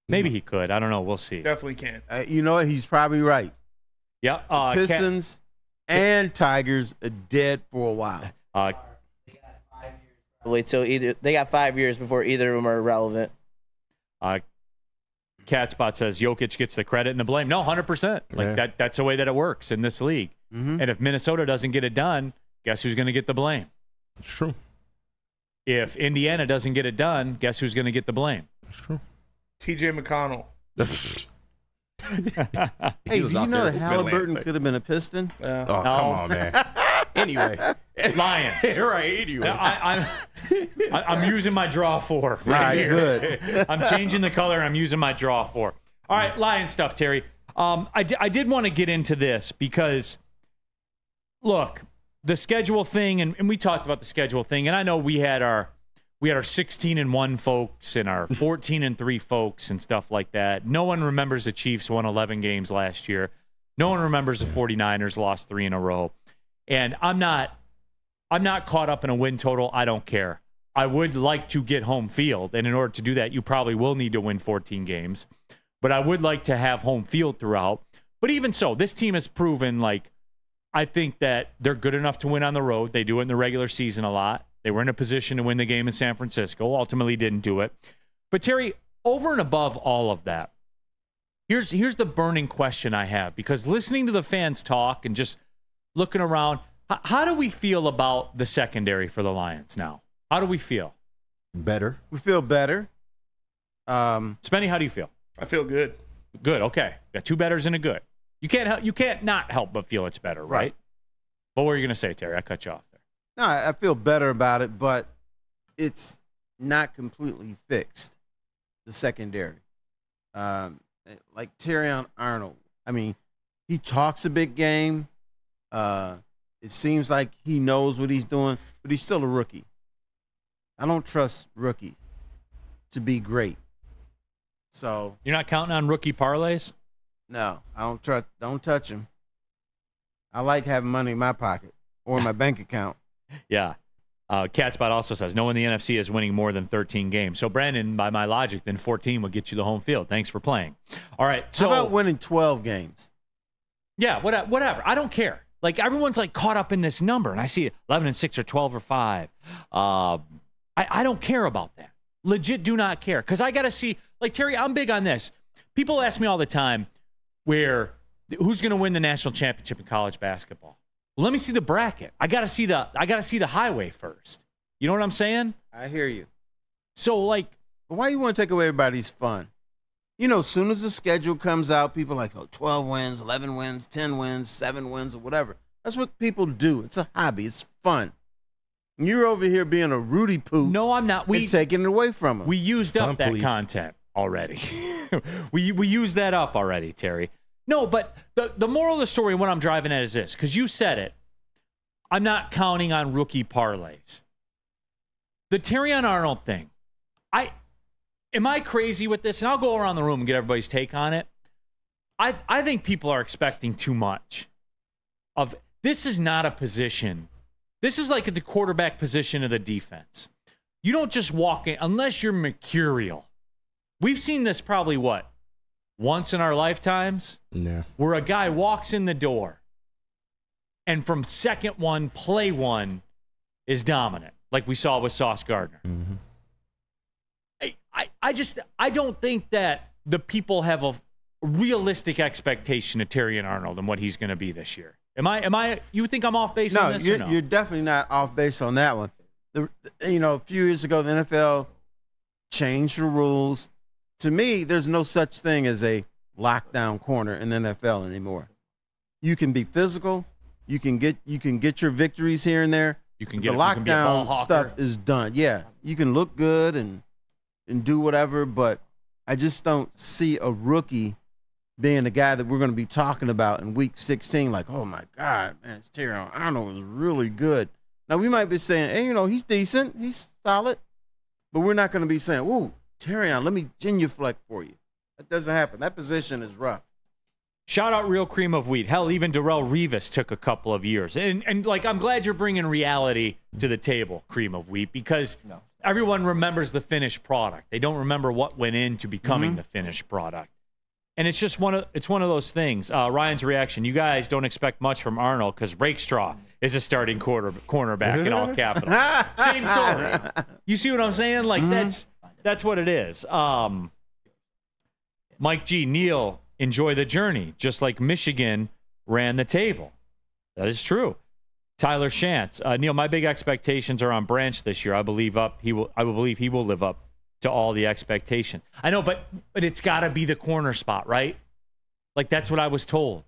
Maybe he could. I don't know. We'll see. Definitely can't. You know what? He's probably right. Yeah. Pistons and Tigers are dead for a while. Wait, so they got 5 years before either of them are relevant. Catspot says Jokic gets the credit and the blame. No, 100%. Like that's the way that it works in this league. And if Minnesota doesn't get it done, guess who's going to get the blame? It's true. If Indiana doesn't get it done, guess who's going to get the blame? It's true. TJ McConnell. Hey, do you know that Halliburton could have been a Piston? Oh, come on, man. Anyway. Lions. Right, anyway. I'm using my draw 4 right here. Good. I'm changing the color. I'm using my draw 4. All right, Lion stuff, Terry. I did want to get into this because, look, the schedule thing, and we talked about the schedule thing, and I know we had our 16-1 folks and our 14-3 folks and stuff like that. No one remembers the Chiefs won 11 games last year. No one remembers the 49ers lost 3 in a row. And I'm not caught up in a win total. I don't care. I would like to get home field, and in order to do that, you probably will need to win 14 games. But I would like to have home field throughout. But even so, this team has proven, like, I think that they're good enough to win on the road. They do it in the regular season a lot. They were in a position to win the game in San Francisco. Ultimately didn't do it. But, Terry, over and above all of that, here's the burning question I have. Because listening to the fans talk and just looking around, how do we feel about the secondary for the Lions now? How do we feel? Better. We feel better. Spenny, how do you feel? I feel good. Good. Okay. Got 2 betters and a good. You can't not help but feel it's better, right? What were you going to say, Terry? I cut you off there. No, I feel better about it, but it's not completely fixed, the secondary. Like Terrion Arnold. I mean, he talks a big game. It seems like he knows what he's doing, but he's still a rookie. I don't trust rookies to be great. So you're not counting on rookie parlays? No, I don't touch him. I like having money in my pocket or in my bank account. Yeah. Catspot also says, no one in the NFC is winning more than 13 games. So, Brandon, by my logic, then 14 would get you the home field. Thanks for playing. All right. So, how about winning 12 games? Yeah, whatever. I don't care. Like, everyone's, like, caught up in this number, and I see 11-6 or 12-5. I don't care about that. Legit do not care. Because I got to see, like, Terry, I'm big on this. People ask me all the time who's going to win the national championship in college basketball. Well, let me see the bracket. I got to see the highway first. You know what I'm saying? I hear you. So, like, why you want to take away everybody's fun? You know, as soon as the schedule comes out, people are like, 12 wins, 11 wins, 10 wins, 7 wins, or whatever. That's what people do. It's a hobby. It's fun. And you're over here being a Rudy Poo. No, I'm not. We taking it away from them. We used up that content already. we used that up already, Terry. No, but the moral of the story, what I'm driving at is this, because you said it. I'm not counting on rookie parlays. The Terrion Arnold thing. Am I crazy with this? And I'll go around the room and get everybody's take on it. I think people are expecting too much. This is not a position. This is like the quarterback position of the defense. You don't just walk in, unless you're mercurial. We've seen this probably, once in our lifetimes? Yeah. Where a guy walks in the door and from second one, play one, is dominant, like we saw with Sauce Gardner. Mm-hmm. I don't think that the people have a realistic expectation of Terrion Arnold and what he's going to be this year. Am I? You think I'm off base on this? No, you're definitely not off base on that one. A few years ago, the NFL changed the rules. To me, there's no such thing as a lockdown corner in the NFL anymore. You can be physical. You can get your victories here and there. You can get the lockdown stuff is done. Yeah, you can look good and do whatever, but I just don't see a rookie being the guy that we're going to be talking about in week 16. Like, oh my God, man, Terrion Arnold was really good. Now we might be saying, hey, he's decent, he's solid, but we're not going to be saying, "Ooh, Terrion, let me genuflect for you." That doesn't happen. That position is rough. Shout out Real Cream of Wheat. Hell, even Darrelle Revis took a couple of years. And like, I'm glad you're bringing reality to the table, Cream of Wheat, because everyone remembers the finished product. They don't remember what went into becoming the finished product. And it's just one of those things. Ryan's reaction, you guys don't expect much from Arnold because Rakestraw is a starting cornerback in all capital. Same story. You see what I'm saying? Like, that's what it is. Mike G. Neal, enjoy the journey, just like Michigan ran the table. That is true. Tyler Shantz, Neal, my big expectations are on Branch this year. I believe he will live up to all the expectations. I know, but it's got to be the corner spot, right? Like, that's what I was told.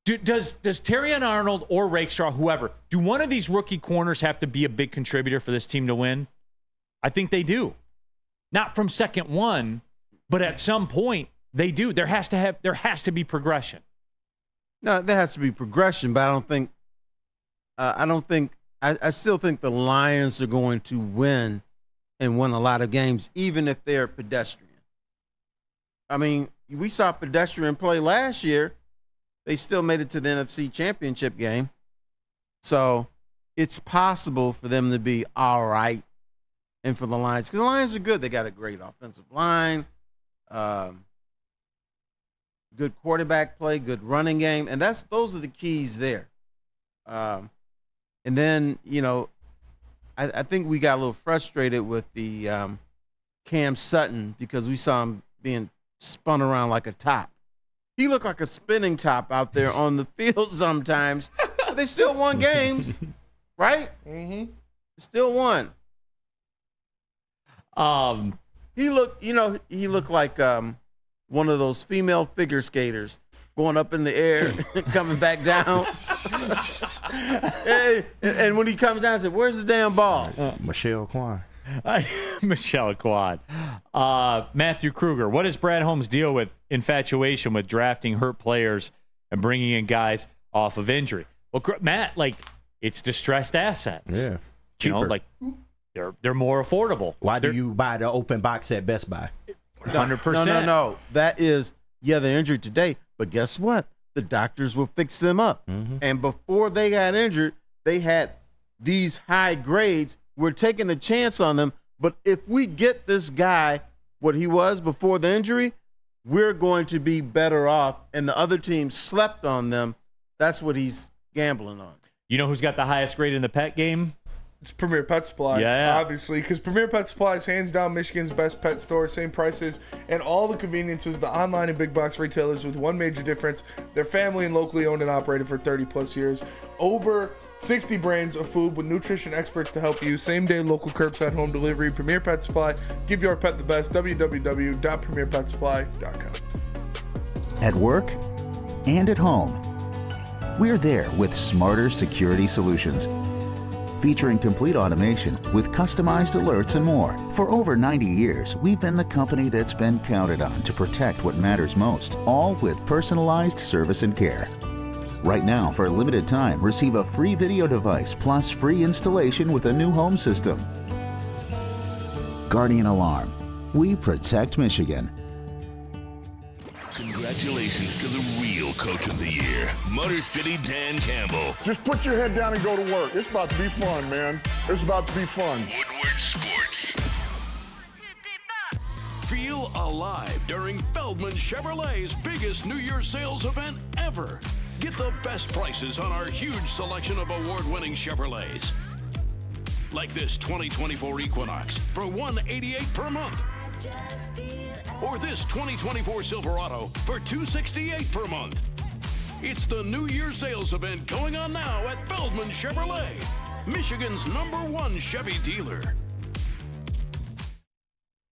Does Terrion Arnold or Rakestraw, whoever, do one of these rookie corners have to be a big contributor for this team to win? I think they do. Not from second one, but at some point they do. There has to be progression. No, there has to be progression, but I still think the Lions are going to win and win a lot of games, even if they're pedestrian. I mean, we saw pedestrian play last year, they still made it to the NFC Championship game. So it's possible for them to be all right. And for the Lions, because the Lions are good. They got a great offensive line, good quarterback play, good running game, and those are the keys there. And then, I think we got a little frustrated with the Cam Sutton because we saw him being spun around like a top. He looked like a spinning top out there on the field sometimes, but they still won games, right? Mm-hmm. Still won. He looked like one of those female figure skaters going up in the air and coming back down. and when he comes down, I said, "Where's the damn ball?" Michelle Kwan. Michelle Kwan. Matthew Kruger. What is Brad Holmes' deal with infatuation with drafting hurt players and bringing in guys off of injury? Well, Matt, it's distressed assets. Yeah, cheaper. They're more affordable. Why do you buy the open box at Best Buy? 100%. No. That is, they're injured today, but guess what? The doctors will fix them up. Mm-hmm. And before they got injured, they had these high grades. We're taking a chance on them, but if we get this guy what he was before the injury, we're going to be better off, and the other team slept on them. That's what he's gambling on. You know who's got the highest grade in the pet game? It's Premier Pet Supply, obviously, because Premier Pet Supply is hands down Michigan's best pet store, same prices, and all the conveniences, the online and big box retailers with one major difference. They're family and locally owned and operated for 30 plus years. Over 60 brands of food with nutrition experts to help you. Same day local curbside home delivery. Premier Pet Supply. Give your pet the best. www.premierpetsupply.com. At work and at home, we're there with smarter security solutions. Featuring complete automation with customized alerts and more. For over 90 years, we've been the company that's been counted on to protect what matters most, all with personalized service and care. Right now, for a limited time, receive a free video device plus free installation with a new home system. Guardian Alarm. We protect Michigan. Congratulations to the real Coach of the Year, Motor City Dan Campbell. Just put your head down and go to work. It's about to be fun, man. It's about to be fun. Woodward Sports. Feel alive during Feldman Chevrolet's biggest New Year's sales event ever. Get the best prices on our huge selection of award-winning Chevrolets. Like this 2024 Equinox for $188 per month. Or this 2024 Silverado for $268 per month. It's the New Year's sales event going on now at Feldman Chevrolet, Michigan's #1 Chevy dealer.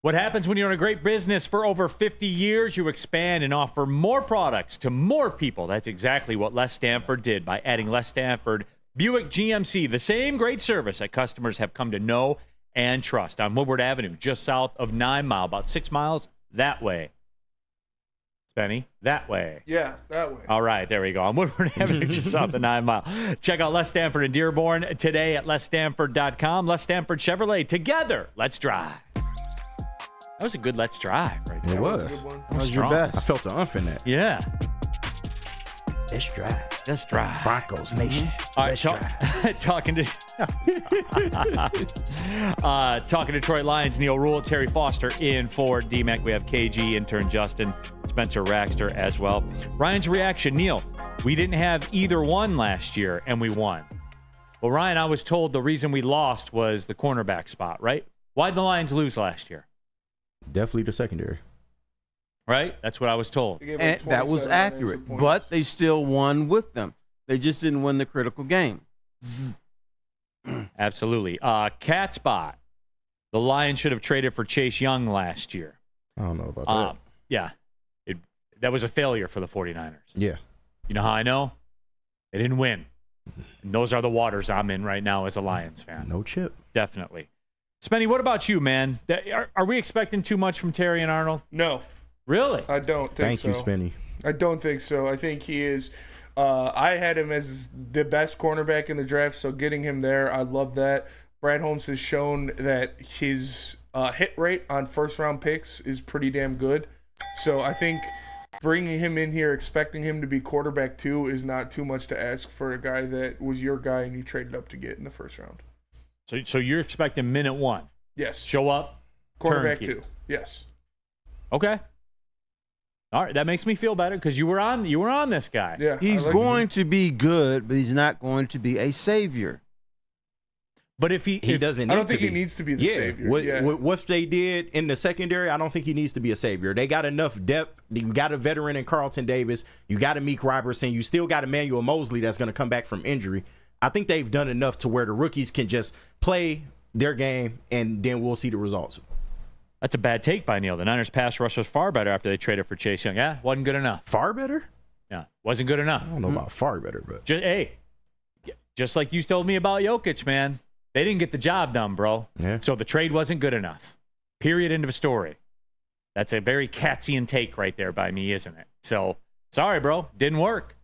What happens when you're in a great business for over 50 years? You expand and offer more products to more people. That's exactly what Les Stanford did by adding Les Stanford Buick GMC, the same great service that customers have come to know and trust on Woodward Avenue, just south of 9 Mile, about 6 miles that way. Spenny, that way. Yeah, that way. All right, there we go. On Woodward Avenue, just south of 9 Mile. Check out Les Stanford in Dearborn today at lesstanford.com. Les Stanford Chevrolet. Together, let's drive. That was a good let's drive right there. It was. That was your best. I felt the umph in that. Yeah. Let's drive. Let's drive. Broncos Nation. All right, talking to Detroit Lions, Neal Ruhl, Terry Foster in for DMAC. We have KG, intern Justin, Spencer Raxter as well. Ryan's reaction, Neal, we didn't have either one last year, and we won. Well, Ryan, I was told the reason we lost was the cornerback spot, right? Why'd the Lions lose last year? Definitely the secondary. Right? That's what I was told. And that was accurate, but they still won with them. They just didn't win the critical game. Absolutely. Cat spot. The Lions should have traded for Chase Young last year. I don't know about that. Yeah. That was a failure for the 49ers. Yeah. You know how I know? They didn't win. And those are the waters I'm in right now as a Lions fan. No chip. Definitely. Spenny, what about you, man? Are we expecting too much from Terrion Arnold? No. Really? I don't think so. Thank you, Spenny. I don't think so. I think he is. I had him as the best cornerback in the draft, so getting him there, I love that. Brad Holmes has shown that his hit rate on first-round picks is pretty damn good. So I think bringing him in here, expecting him to be quarterback 2 is not too much to ask for a guy that was your guy and you traded up to get in the first round. So you're expecting minute 1. Yes. Show up. Quarterback turnkey. 2. Yes. Okay. All right, that makes me feel better because you were on this guy. Yeah. He's going to be good, but he's not going to be a savior. But if he doesn't, I don't think he needs to be the savior. What they did in the secondary, I don't think he needs to be a savior. They got enough depth. You got a veteran in Carlton Davis. You got a Meek Robertson. You still got Emmanuel Mosley that's going to come back from injury. I think they've done enough to where the rookies can just play their game, and then we'll see the results. That's a bad take by Neal. The Niners pass rush was far better after they traded for Chase Young. Yeah, wasn't good enough. Far better? Yeah, wasn't good enough. I don't know about far better, but just like you told me about Jokic, man. They didn't get the job done, bro. Yeah. So the trade wasn't good enough. Period. End of story. That's a very Katzian take right there by me, isn't it? So, sorry, bro. Didn't work.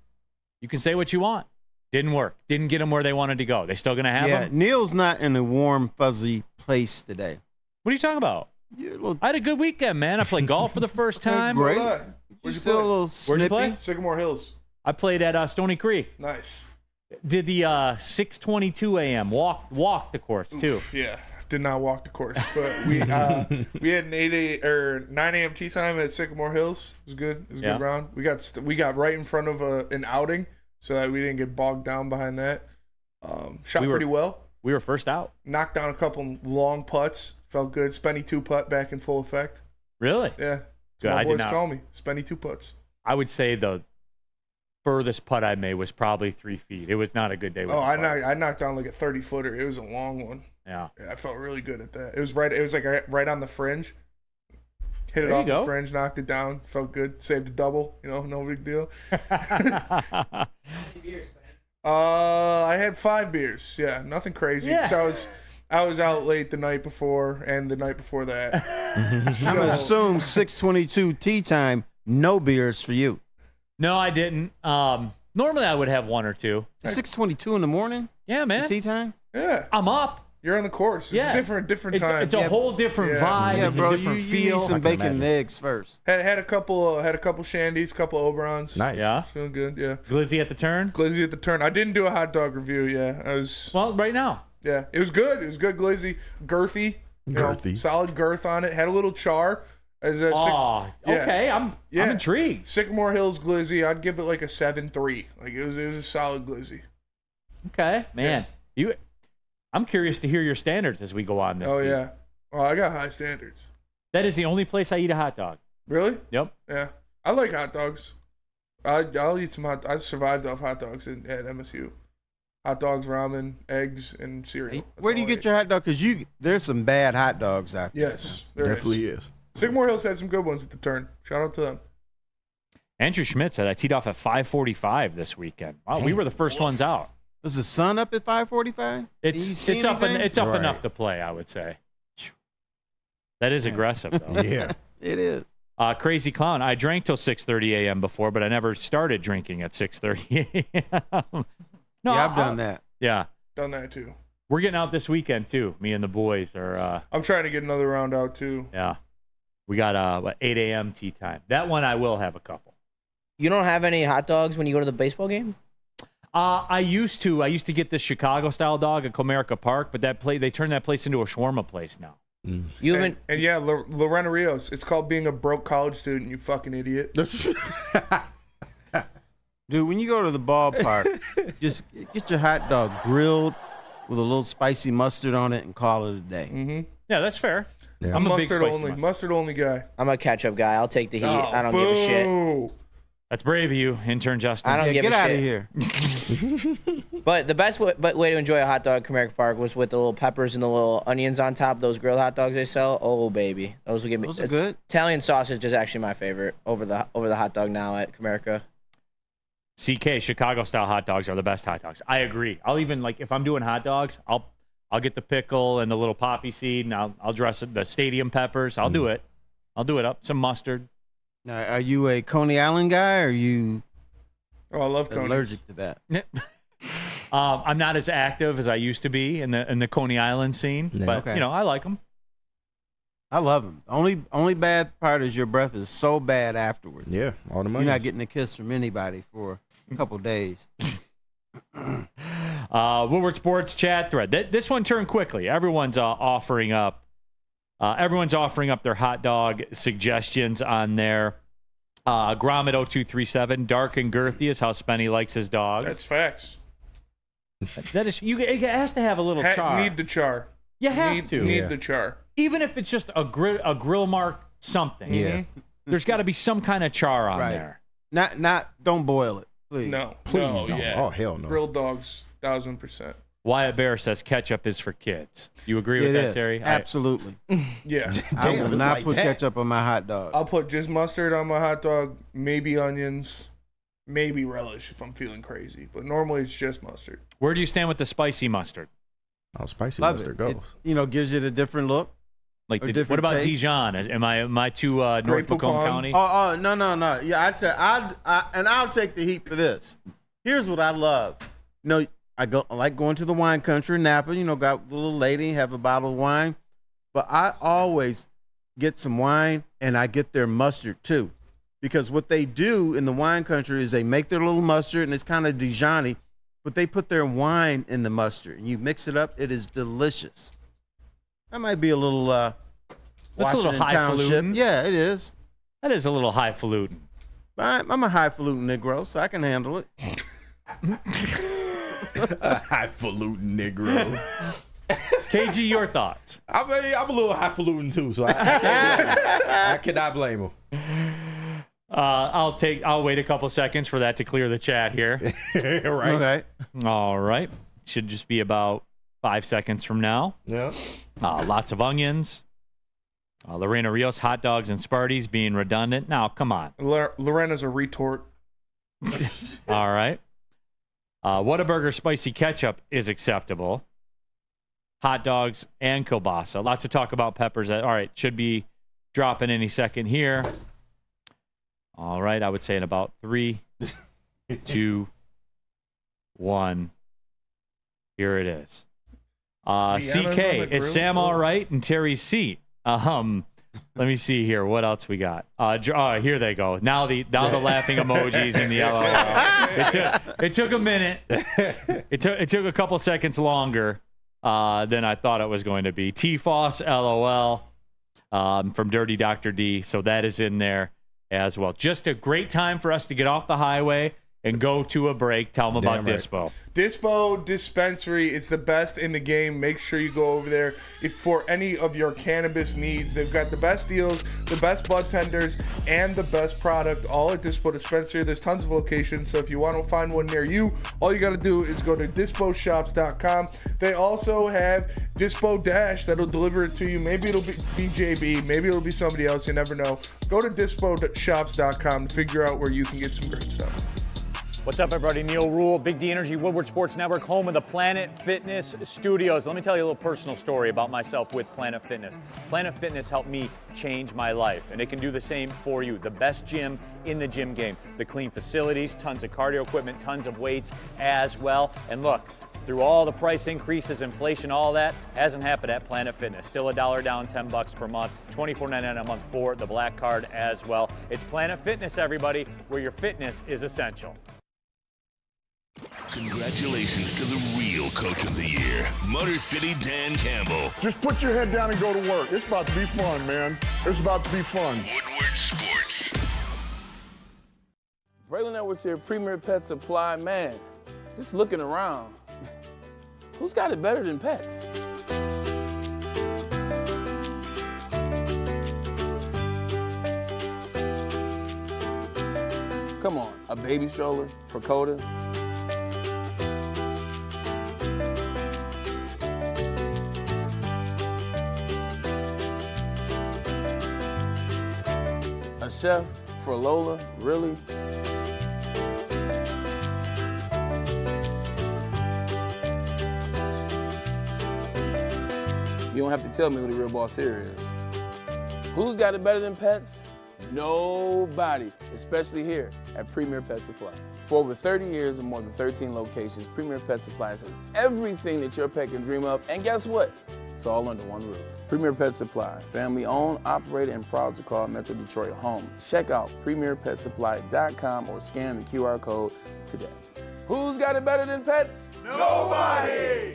You can say what you want. Didn't work. Didn't get them where they wanted to go. They still going to have them? Neal's not in a warm, fuzzy place today. What are you talking about? I had a good weekend, man. I played golf for the first time. Great. Where'd you Still play? a little Where'd you snippy. play? Sycamore Hills. I played at Stony Creek. Nice. Did the 6:22 a.m. walk the course too. Oof, yeah. Did not walk the course, but we had an 9 a.m. tee time at Sycamore Hills. It was good. It was a good round. We got right in front of an outing, so that we didn't get bogged down behind that. Shot pretty well. We were first out. Knocked down a couple long putts. Felt good. Spenny 2 putt back in full effect. Really? Yeah. Good. My I boys did not. call me Spenny 2 putts. I would say the furthest putt I made was probably 3 feet. It was not a good day. With I knocked down like a 30-footer. It was a long one. Yeah. I felt really good at that. It was like right on the fringe. Hit it There you off go. the fringe, knocked it down. Felt good. Saved a double. No big deal. I had 5 beers. Yeah, nothing crazy. Yeah. So I was out late the night before and the night before that. I'm going to assume 6:22 tea time, no beers for you. No, I didn't. Normally I would have 1 or 2. 6:22 in the morning? Yeah, man. Tea time? Yeah. I'm up. You're on the course. It's different time. It's a whole different vibe. Yeah, it's bro, a different you feel. need some bacon and eggs first. Had a couple shandies, couple Oberons. Nice. Yeah. Feeling good. Yeah. Glizzy at the turn. Glizzy at the turn. I didn't do a hot dog review. Yeah, I was. Well, right now. Yeah, it was good. It was good glizzy, girthy, solid girth on it. Had a little char. Okay. I'm intrigued. Sycamore Hills glizzy. I'd give it like a 7.3. Like it was a solid glizzy. Okay, man. I'm curious to hear your standards as we go on this. Oh season. yeah. Oh, I got high standards. That is the only place I eat a hot dog. Really? Yep. Yeah. I like hot dogs. I'll eat some I survived off hot dogs at MSU. Hot dogs, ramen, eggs, and cereal. That's Where do you all I get ate. your hot dog? Because there's some bad hot dogs out there. Yes, there definitely is. Sycamore Hills had some good ones at the turn. Shout out to them. Andrew Schmidt said I teed off at 5:45 this weekend. Wow, we were the first ones out. Was the sun up at 5:45? It's up enough to play, I would say. That is aggressive, though. Yeah, it is. Crazy Clown. I drank till 6:30 a.m. before, but I never started drinking at 6:30 a.m. No, Yeah, I've done that. Yeah, Done that too. we're getting out this weekend too. Me and the boys are. I'm trying to get another round out too. Yeah, we got 8 a.m. tea time. That one I will have a couple. You don't have any hot dogs when you go to the baseball game? I used to get this Chicago style dog at Comerica Park, but they turned that place into a shawarma place now. You haven't. And yeah, Lorena Rios. It's called being a broke college student. You fucking idiot. Dude, when you go to the ballpark, just get your hot dog grilled with a little spicy mustard on it and call it a day. Mm-hmm. Yeah, that's fair. Yeah. I'm a big Mustard spicy only. mustard. Mustard only guy. I'm a ketchup guy. I'll take the heat. Oh, I don't give a shit. boo. That's brave of you, intern Justin. I don't give Get a out shit. of here. But the best way to enjoy a hot dog at Comerica Park was with the little peppers and the little onions on top. Those grilled hot dogs they sell. Oh baby, those will give me. Those are good. Italian sausage is actually my favorite over the hot dog now at Comerica. CK Chicago style hot dogs are the best hot dogs. I agree. I'll even if I'm doing hot dogs, I'll get the pickle and the little poppy seed, and I'll dress it the stadium peppers. I'll do it. I'll do it up some mustard. Now, are you a Coney Island guy, or are you Oh, I love Coney. allergic to that? I'm not as active as I used to be in the Coney Island scene, but okay. I like them. I love them. Only bad part is your breath is so bad afterwards. Yeah, all the money. You're not getting a kiss from anybody for a couple days. Woodward Sports chat thread. This one turned quickly. Everyone's offering up their hot dog suggestions on there. Gromit 0237, dark and girthy is how Spenny likes his dogs. That's facts. That is, it has to have a little char. Need the char. You have to. Need the char. Even if it's just a grill mark something. Yeah. There's got to be some kind of char on there. Don't boil it, please. No. Please no, don't. Yeah. Oh, hell no. Grilled dogs, 1000%. Wyatt Bear says ketchup is for kids. You agree with that, Terry? Absolutely. Yeah. I will not put ketchup on my hot dog. I'll put just mustard on my hot dog, maybe onions, maybe relish if I'm feeling crazy. But normally it's just mustard. Where do you stand with the spicy mustard? Oh, spicy Love mustard it. goes. It, gives it a different look. Like Or what different about taste. Dijon? Am I too North Grape Macomb Poupon. County? Oh, no. Yeah, I'll take the heat for this. Here's what I love. I like going to the wine country, Napa. Got the little lady, have a bottle of wine. But I always get some wine, and I get their mustard too. Because what they do in the wine country is they make their little mustard, and it's kind of Dijon-y, but they put their wine in the mustard, and you mix it up. It is delicious. That might be a little That's a little Washington highfalutin. Township. Yeah, it is. That is a little highfalutin. I'm a highfalutin Negro, so I can handle it. Highfalutin Negro. KG, your thoughts? I'm a little highfalutin too, so I cannot blame him. I'll wait a couple seconds for that to clear the chat here. Right. Okay. All right. Should just be about 5 seconds from now. Yeah. Lots of onions. Lorena Rios, hot dogs and Sparties being redundant. Now, come on. Lorena's a retort. All right. Whataburger spicy ketchup is acceptable. Hot dogs and kielbasa. Lots of talk about peppers. All right. Should be dropping any second here. All right. I would say in about 3, 2, 1. Here it is. CK, is Sam all right? And Terry's seat. Let me see here. What else we got? Here they go. Now the laughing emojis and the LOL. It took a minute. It took a couple seconds longer than I thought it was going to be. T-Foss, LOL, from Dirty Dr. D. So that is in there as well. Just a great time for us to get off the highway and go to a break. Tell them about Dispo. Dispo Dispensary, it's the best in the game. Make sure you go over there for any of your cannabis needs. They've got the best deals, the best bud tenders, and the best product, all at Dispo Dispensary. There's tons of locations, so if you want to find one near you, all you got to do is go to disposhops.com. They also have Dispo Dash that'll deliver it to you. Maybe it'll be JB, maybe it'll be somebody else, you never know. Go to disposhops.com to figure out where you can get some great stuff. What's up, everybody? Neal, Ruhl, Big D Energy, Woodward Sports Network, home of the Planet Fitness Studios. Let me tell you a little personal story about myself with Planet Fitness. Planet Fitness helped me change my life, and it can do the same for you. The best gym in the gym game. The clean facilities, tons of cardio equipment, tons of weights as well. And look, through all the price increases, inflation, all that hasn't happened at Planet Fitness. Still $1 down, $10 per month, $24.99 a month for the Black Card as well. It's Planet Fitness, everybody, where your fitness is essential. Congratulations to the real Coach of the Year, Motor City Dan Campbell. Just put your head down and go to work. It's about to be fun, man. It's about to be fun. Woodward Sports. Braylon Edwards here, Premier Pet Supply. Man, just looking around, who's got it better than pets? Come on, a baby stroller for Coda? A chef for Lola, really? You don't have to tell me who the real boss here is. Who's got it better than pets? Nobody, especially here at Premier Pet Supply. For over 30 years and more than 13 locations, Premier Pet Supply has everything that your pet can dream of. And guess what? It's all under one roof. Premier Pet Supply, family owned, operated, and proud to call Metro Detroit home. Check out premierpetsupply.com or scan the QR code today. Who's got it better than pets? Nobody!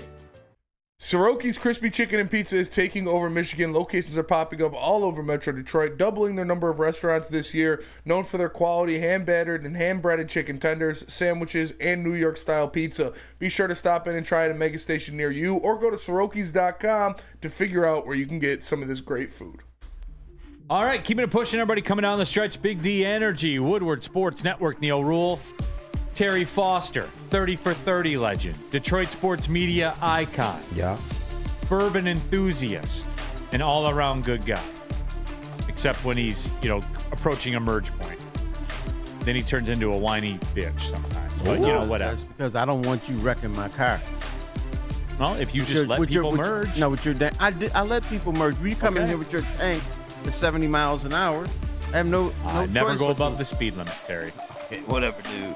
Soroki's Crispy Chicken and Pizza is taking over Michigan. Locations are popping up all over Metro Detroit, doubling their number of restaurants this year, known for their quality hand-battered and hand-breaded chicken tenders, sandwiches, and New York-style pizza. Be sure to stop in and try it at a mega station near you, or go to Sorokis.com to figure out where you can get some of this great food. All right, keeping it pushing. Everybody coming down the stretch. Big D Energy, Woodward Sports Network, Neal Ruhl. Terry Foster, 30 for 30 legend, Detroit sports media icon, bourbon enthusiast, an all-around good guy, except when he's, approaching a merge point. Then he turns into a whiny bitch sometimes. But, whatever. That's because I don't want you wrecking my car. Well, if you just let people merge. No, with your I let people merge. When you come in here with your tank at 70 miles an hour, I have no choice. Never go above the speed limit, Terry. Okay, whatever, dude.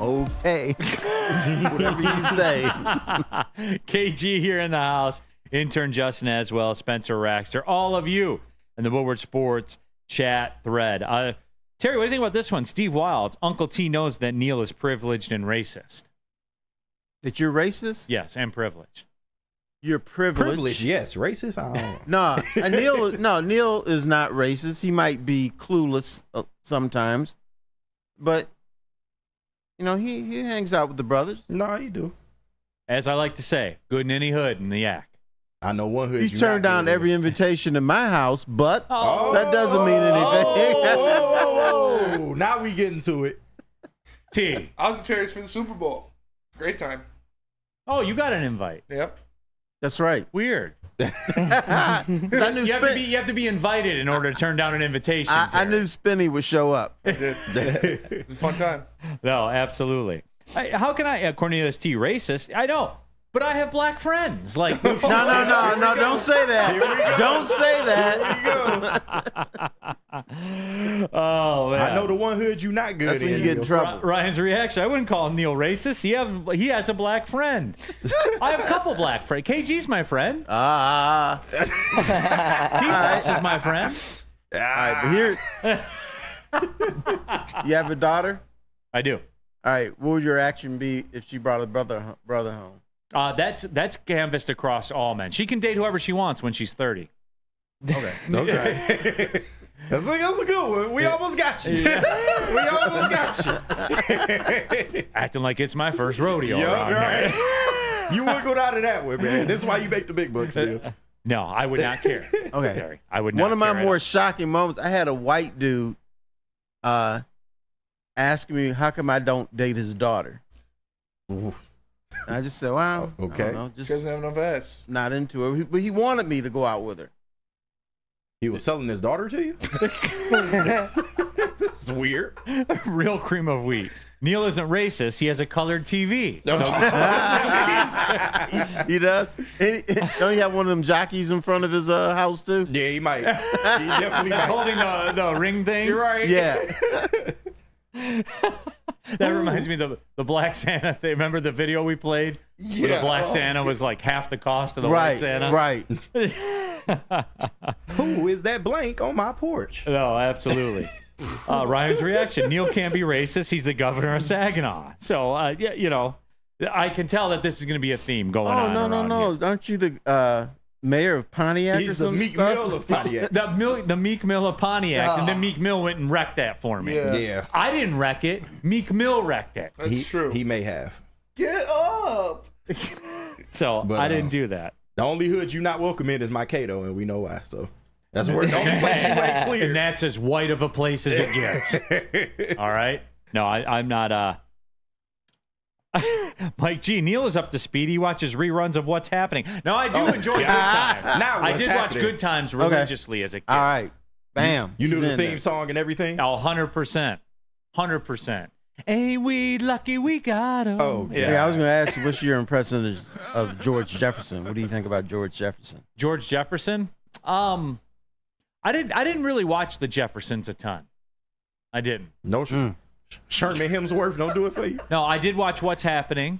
Okay. Whatever you say. KG here in the house. Intern Justin as well. Spencer Raxter. All of you in the Woodward Sports chat thread. Terry, what do you think about this one? Steve Wild. Uncle T knows that Neal is privileged and racist. That you're racist? Yes, and privileged. You're privileged. Privileged, yes. Racist? I don't know. Neal is not racist. He might be clueless sometimes. But he hangs out with the brothers. No, you do. As I like to say, good in any hood in the yak. I know one hood. He's turned down every invitation to my house, but that doesn't mean anything. Now we get into it. T. I was at Terry's for the Super Bowl. Great time. Oh, you got an invite. Yep. That's right. Weird. I knew you have to be invited in order to turn down an invitation. I knew Spinny would show up. I did. It was a fun time. No, absolutely. How can I, Cornelius T, racist? I know, but I have black friends. Like No, don't say that. Don't say that. Oh man, I know the one hood you not good. That's when you get in trouble. Ryan's reaction. I wouldn't call Neal racist. He has a black friend. I have a couple black friends. KG's my friend. T-Foss is my friend. All right, but here, you have a daughter? I do. All right, what would your reaction be if she brought a brother home? That's canvassed across all men. She can date whoever she wants when she's 30. Okay. That's a good one. We almost got you. We almost got you. Acting like it's my first rodeo. Right. You wouldn't go down to that one, man. This is why you make the big bucks, dude. No, I would not care. Okay. Terry, I would not. One of my more shocking moments, I had a white dude asking me how come I don't date his daughter. Ooh. And I just said, well, okay. I don't know, She doesn't have enough ass. not into her. But he wanted me to go out with her. He was selling his daughter to you? This is weird. Real cream of wheat. Neal isn't racist. He has a colored TV. No. So He does? Don't he have one of them jockeys in front of his house, too? Yeah, he might. He definitely might. holding the ring thing. You're right. Yeah. That reminds me of the Black Santa thing. Remember the video we played? Yeah. Where the Black Santa was like half the cost of the White Santa? Right. Who is that blank on my porch? No, absolutely. Ryan's reaction. Neal can't be racist. He's the governor of Saginaw. So, I can tell that this is going to be a theme going on. No. Aren't you the mayor of Pontiac? He's or the some Meek stuff? Mill of Pontiac. The Meek Mill of Pontiac. And then Meek Mill went and wrecked that for me. Yeah. I didn't wreck it. Meek Mill wrecked it. That's true. He may have. Get up. So, But, I didn't do that. The only hood you not welcome in is my Cato, and we know why. So that's where the only place you ain't clear. And that's as white of a place as it gets. All right? No, I'm not. Mike G. Neal is up to speed. He watches reruns of What's Happening. No, I do enjoy Good Times. Now I What's did Happening? watch Good Times religiously as a kid. All right. Bam. You knew He's the in theme there. song and everything? Oh, 100%. 100%. Ain't we lucky we got him? Oh, Yeah, I was going to ask you, what's your impression of George Jefferson? What do you think about George Jefferson? George Jefferson? I didn't really watch the Jeffersons a ton. I didn't. No, Sherman Hemsworth don't do it for you? No, I did watch What's Happening.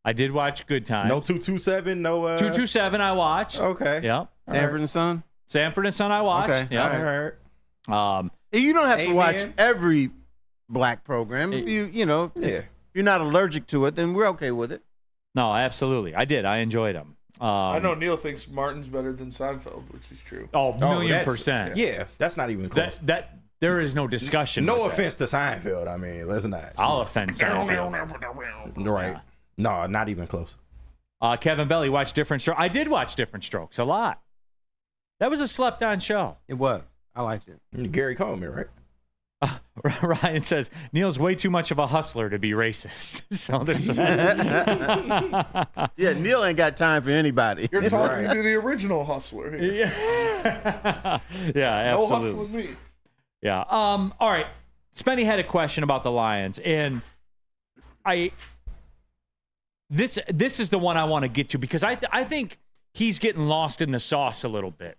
I did watch Good Times. No 227, no 227 I watched. Okay. Yep. Sanford and Son. Sanford and Son I watched. Okay. Yep. All right. You don't have to Amen. watch every black program. If if you're not allergic to it, then we're okay with it. No, absolutely. I did. I enjoyed them. I know Neal thinks Martin's better than Seinfeld, which is true. Oh, million that's- percent. Yeah, that's not even close. That there is no discussion. No with offense to Seinfeld. I mean, let's not. I'll offend Seinfeld. Right. Yeah. No, not even close. Kevin Belly watched Different Strokes. I did watch Different Strokes a lot. That was a slept-on show. It was. I liked it. Gary Coleman, right? Ryan says Neal's way too much of a hustler to be racist. So there's that. Yeah, Neal ain't got time for anybody. You're talking to the original hustler here. Yeah, yeah, No absolutely. hustling me. Yeah. All right. Spenny had a question about the Lions, and this is the one I want to get to because I think he's getting lost in the sauce a little bit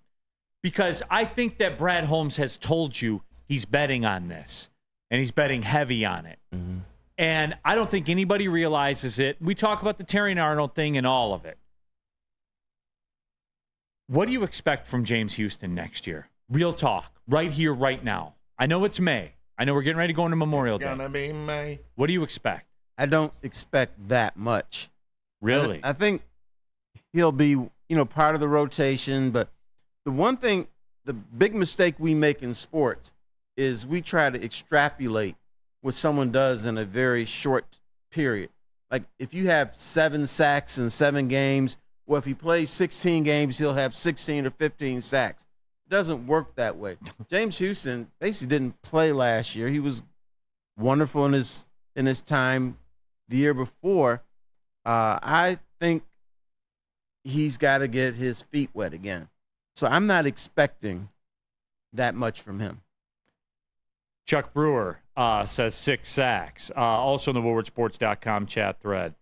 because I think that Brad Holmes has told you he's betting on this and he's betting heavy on it. Mm-hmm. And I don't think anybody realizes it. We talk about the Terrion Arnold thing and all of it. What do you expect from James Houston next year? Real talk, right here, right now. I know it's May. I know we're getting ready to go into Memorial Day. It's gonna be May. What do you expect? I don't expect that much. Really? I think he'll be, part of the rotation. But the one thing, the big mistake we make in sports is we try to extrapolate what someone does in a very short period. Like if you have 7 sacks in 7 games, well, if he plays 16 games, he'll have 16 or 15 sacks. It doesn't work that way. James Houston basically didn't play last year. He was wonderful in his time the year before. I think he's got to get his feet wet again. So I'm not expecting that much from him. Chuck Brewer says 6 sacks. Also in the WoodwardSports.com chat thread.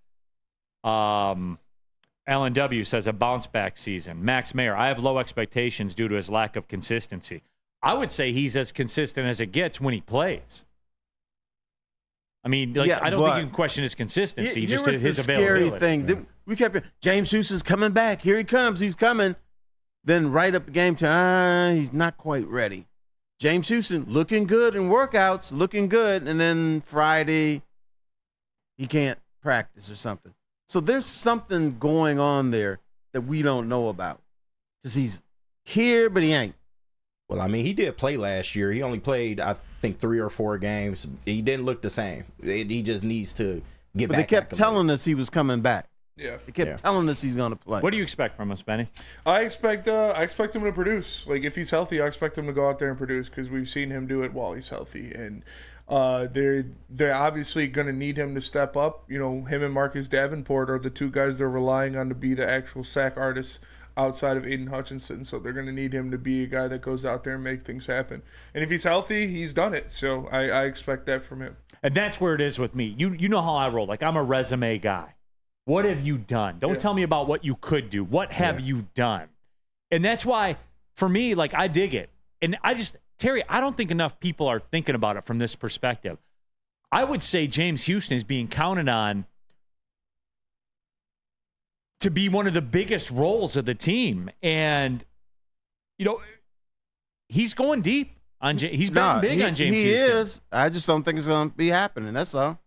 Alan W. says a bounce-back season. Max Mayer, I have low expectations due to his lack of consistency. I would say he's as consistent as it gets when he plays. I mean, I don't think you can question his consistency, just his availability. Scary thing. We kept hearing, James Houston's coming back. Here he comes. He's coming. Then right up the game to, he's not quite ready. James Houston looking good in workouts, looking good, and then Friday he can't practice or something. So there's something going on there that we don't know about because he's here, but he ain't. Well, I mean, he did play last year. He only played, I think, 3 or 4 games. He didn't look the same. He just needs to get back. But they kept telling us he was coming back. Yeah. They kept telling us he's going to play. What do you expect from us, Benny? I expect him to produce. Like if he's healthy, I expect him to go out there and produce because we've seen him do it while he's healthy, and they're obviously going to need him to step up. Him and Marcus Davenport are the 2 guys they're relying on to be the actual sack artists outside of Aiden Hutchinson. So they're going to need him to be a guy that goes out there and make things happen. And if he's healthy, he's done it. So I expect that from him. And that's where it is with me. You know how I roll. Like I'm a resume guy. What have you done? Don't tell me about what you could do. What have you done? And that's why, for me, like I dig it. And Terry, I don't think enough people are thinking about it from this perspective. I would say James Houston is being counted on to be one of the biggest roles of the team. And, he's going deep. He's betting big on James Houston. He is. I just don't think it's going to be happening. That's all.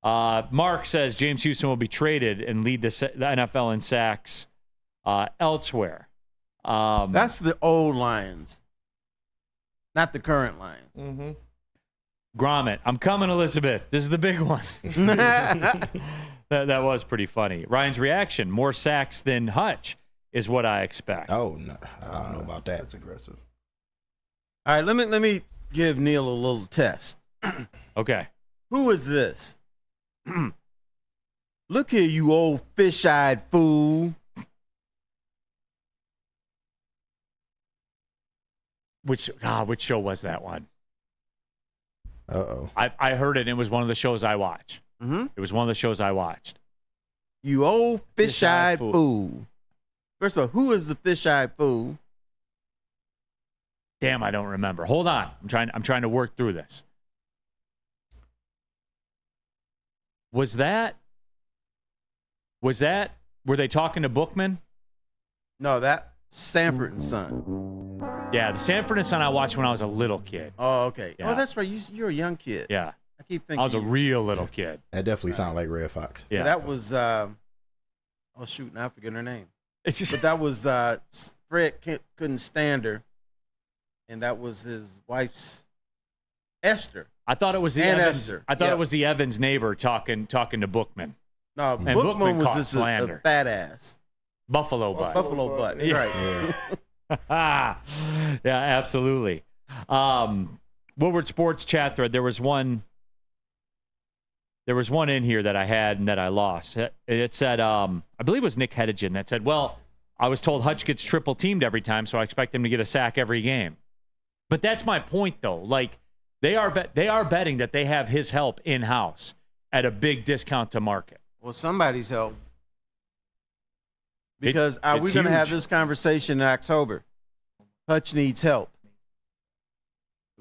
Mark says James Houston will be traded and lead the NFL in sacks elsewhere. That's the old Lions, not the current Lions. Mm-hmm. Gromit, I'm coming, Elizabeth. This is the big one. that was pretty funny. Ryan's reaction, more sacks than Hutch is what I expect. Oh, no. I don't know about that. That's aggressive. All right, let me give Neal a little test. Okay. Who is this? Look here, you old fish-eyed fool. Which show was that one? Uh-oh. I heard it. And it was one of the shows I watch. Mm-hmm. It was one of the shows I watched. You old fish-eyed fool. First of all, who is the fish-eyed fool? Damn, I don't remember. Hold on. I'm trying to work through this. Was that were they talking to Bookman? No, that Sanford and Son. Yeah, the Sanford and Son I watched when I was a little kid. Oh, okay. Yeah. Oh, that's right. You're a young kid. Yeah. I keep thinking I was a real little kid. That definitely sounded like Red Fox. Yeah. That was oh shoot, now I forget her name. It's just But that was Fred couldn't stand her, and that was his wife's Esther. I thought it was the And Evans. Esther. I thought Yeah. it was the Evans neighbor talking to Bookman. No, And Bookman Bookman was caught just slander. a fat ass. Buffalo butt. Buffalo butt. Yeah. Right. Yeah, absolutely. Woodward Sports chat thread. There was one in here that I had and that I lost. It said, I believe it was Nick Hedigan that said, well, I was told Hutch gets triple teamed every time, so I expect him to get a sack every game. But that's my point, though. Like, they are betting that they have his help in-house at a big discount to market. Well, somebody's help. Because are we it's going to have huge. this conversation in October? Hutch needs help.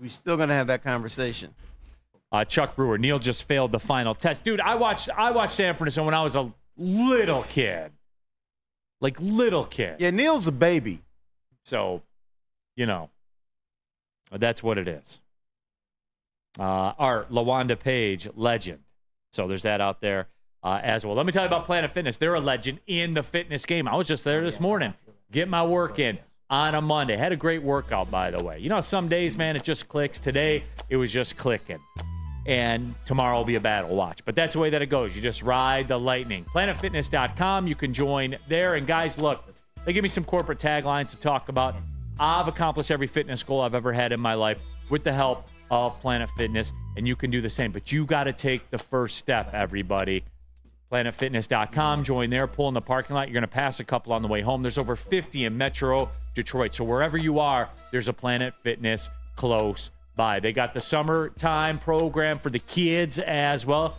We're still going to have that conversation. Chuck Brewer, Neal just failed the final test. Dude, I watched Sanford and Son when I was a little kid. Like, little kid. Yeah, Neal's a baby. So, that's what it is. Art, LaWanda Page, legend. So there's that out there as well. Let me tell you about Planet Fitness. They're a legend in the fitness game. I was just there this morning. Get my work in on a Monday. Had a great workout, by the way. Some days, man, it just clicks. Today, it was just clicking. And tomorrow will be a battle. Watch. But that's the way that it goes. You just ride the lightning. PlanetFitness.com. You can join there. And, guys, look, they give me some corporate taglines to talk about. I've accomplished every fitness goal I've ever had in my life with the help of Planet Fitness, and you can do the same. But you got to take the first step, everybody. PlanetFitness.com. Join there. Pull in the parking lot. You're going to pass a couple on the way home. There's over 50 in Metro Detroit. So wherever you are, there's a Planet Fitness close by. They got the summertime program for the kids as well.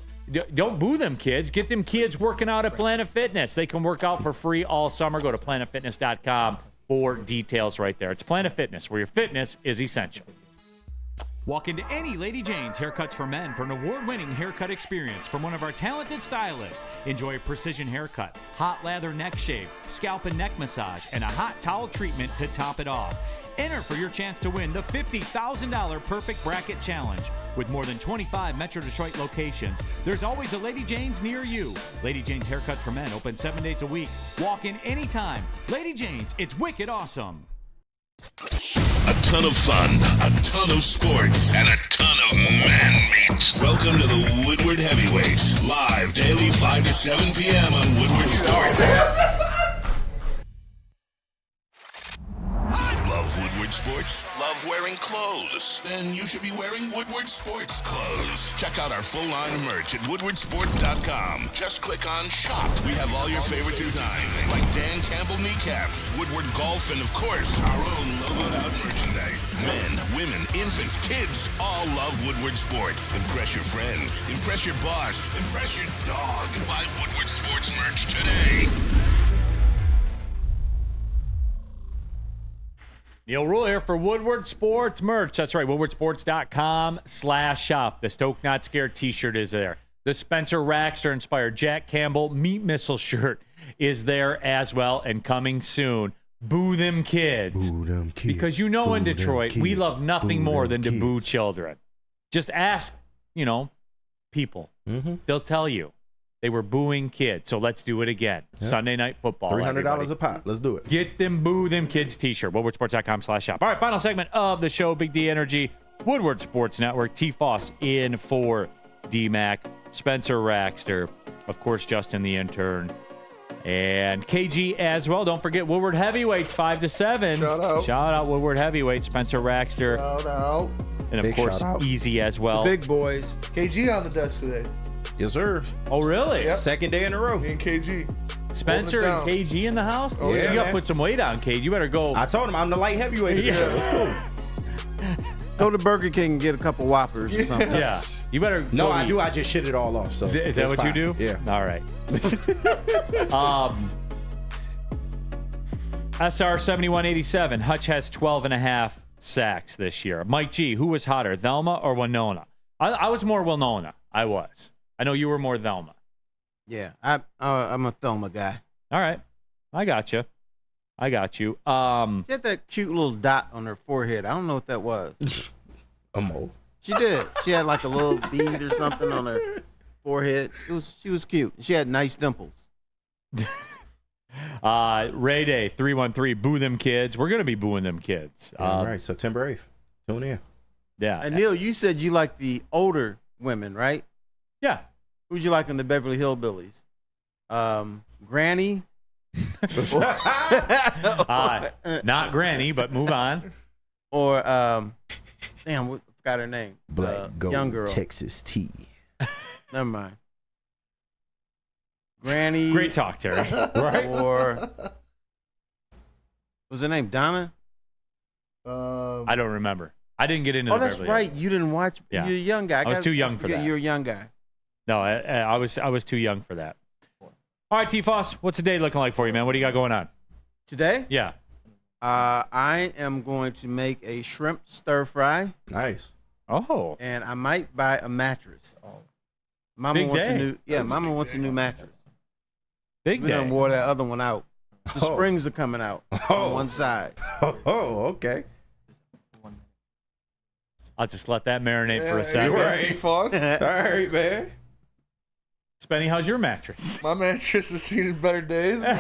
Don't boo them kids. Get them kids working out at Planet Fitness. They can work out for free all summer. Go to PlanetFitness.com for details right there. It's Planet Fitness, where your fitness is essential. Walk into any Lady Jane's Haircuts for Men for an award-winning haircut experience from one of our talented stylists. Enjoy a precision haircut, hot lather neck shave, scalp and neck massage, and a hot towel treatment to top it off. Enter for your chance to win the $50,000 Perfect Bracket Challenge. With more than 25 Metro Detroit locations, there's always a Lady Jane's near you. Lady Jane's Haircut for Men, open 7 days a week. Walk in anytime. Lady Jane's, it's wicked awesome. A ton of fun, a ton of sports, and a ton of man meat. Welcome to the Woodward Heavyweights, live daily 5 to 7 p.m. on Woodward Sports. Love Woodward Sports? Love wearing clothes? Then you should be wearing Woodward Sports clothes. Check out our full line of merch at woodwardsports.com. Just click on shop. We have all your favorite designs, like Dan Campbell kneecaps, Woodward golf, and of course, our own logoed out merchandise. Men, women, infants, kids all love Woodward Sports. Impress your friends. Impress your boss. Impress your dog. Buy Woodward Sports merch today. Neal Ruhl here for Woodward Sports merch. That's right, woodwardsports.com/shop. The Stoke Not Scared t-shirt is there. The Spencer Raxter-inspired Jack Campbell Meat Missile shirt is there as well, and coming soon. Boo them kids. Boo them kids. Because in Detroit, we love nothing more than to boo children. Just ask, people. Mm-hmm. They'll tell you. They were booing kids, so let's do it again. Yep. Sunday Night Football. $300 a pop. Let's do it. Get them Boo Them Kids t-shirt. WoodwardSports.com/shop. All right, final segment of the show. Big D Energy, Woodward Sports Network. T. Foss in for D-Mac, Spencer Raxter, of course, Justin the intern, and KG as well. Don't forget Woodward Heavyweights, 5 to 7. Shout out Woodward Heavyweights, Spencer Raxter. Shout out. And, of Big course, Easy as well. The big boys. KG on the desk today. Yes, sir. Oh, really? Yep. Second day in a row. Me and KG. Spencer and KG in the house? Oh, You yeah, got to man. put some weight on, KG. You better go. I told him I'm the light heavyweight. Yeah. That's cool. Go to Burger King and get a couple Whoppers or something. Yeah. You better No, go I eat. do. I just shit it all off. So Is that it's what fine. you do? Yeah. All right. SR 7187. Hutch has 12.5 sacks this year. Mike G, who was hotter, Thelma or Winona? I was more Winona. I know you were more Thelma. Yeah, I'm a Thelma guy. All right. I got you. She had that cute little dot on her forehead. I don't know what that was. A mole. She did. She had like a little bead or something on her forehead. She was cute. She had nice dimples. Ray Day 313. Boo them kids. We're gonna be booing them kids. All right, September 8th. Tune in. Yeah. And Neal, you said you like the older women, right? Yeah. Who'd you like in the Beverly Hillbillies? Granny. Not Granny, but move on. Or damn, what forgot her name? Black Gold young girl. Texas tea. Never mind. Granny. Great talk, Terry. Right? Or what was her name? Donna? I don't remember. I didn't get into the that's Beverly right. Hills. You didn't watch. Yeah. You're a young guy. I was too young for that. You're a young guy. No, I was too young for that. All right, T-Foss, what's the day looking like for you, man? What do you got going on? Today? Yeah. I am going to make a shrimp stir fry. Nice. Oh. And I might buy a mattress. Mama Big wants day. a new. Yeah, Mama wants a new mattress. Big We day. done wore that other one out. The springs are coming out on one side. Oh, okay. I'll just let that marinate for a You're second. right, T-Foss. All right, man. Spenny, how's your mattress? My mattress has seen better days, but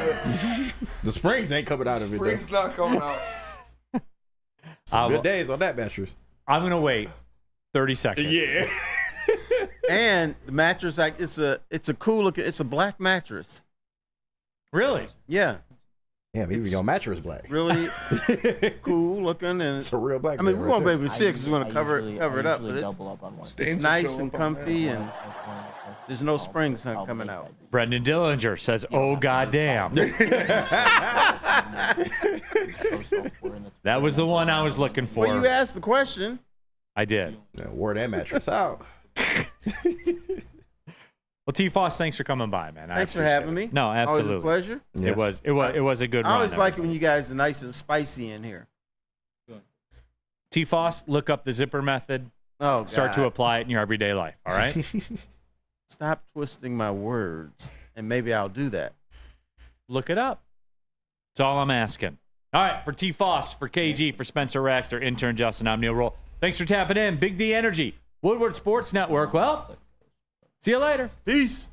The springs ain't coming out of it, spring's though. not coming out. Some good days on that mattress. I'm going to wait 30 seconds. Yeah. And the mattress, like it's a cool looking. It's a black mattress. Really? Yeah, Yeah, maybe your mattress black. really cool looking, and It's a real black. I mean, man we right won't be there. able to see it because we want to cover it up. But double up on one. it's Stains nice will show and up on comfy, that. and there's no springs coming out. Brendan Dillinger says, oh, goddamn. That was the one I was looking for. Well, you asked the question. I did. Yeah, wore that mattress out. Well, T-Foss, thanks for coming by, man. Thanks for having me. No, absolutely. Always a pleasure. Yes. It was a good I run. always like it when you guys are nice and spicy in here. T-Foss, look up the zipper method. Oh, Start to God. apply it in your everyday life, all right? Stop twisting my words, and maybe I'll do that. Look it up. That's all I'm asking. All right, for T-Foss, for KG, for Spencer Raxter, intern Justin, I'm Neal Ruhl. Thanks for tapping in. Big D Energy, Woodward Sports Network. Well, see you later. Peace.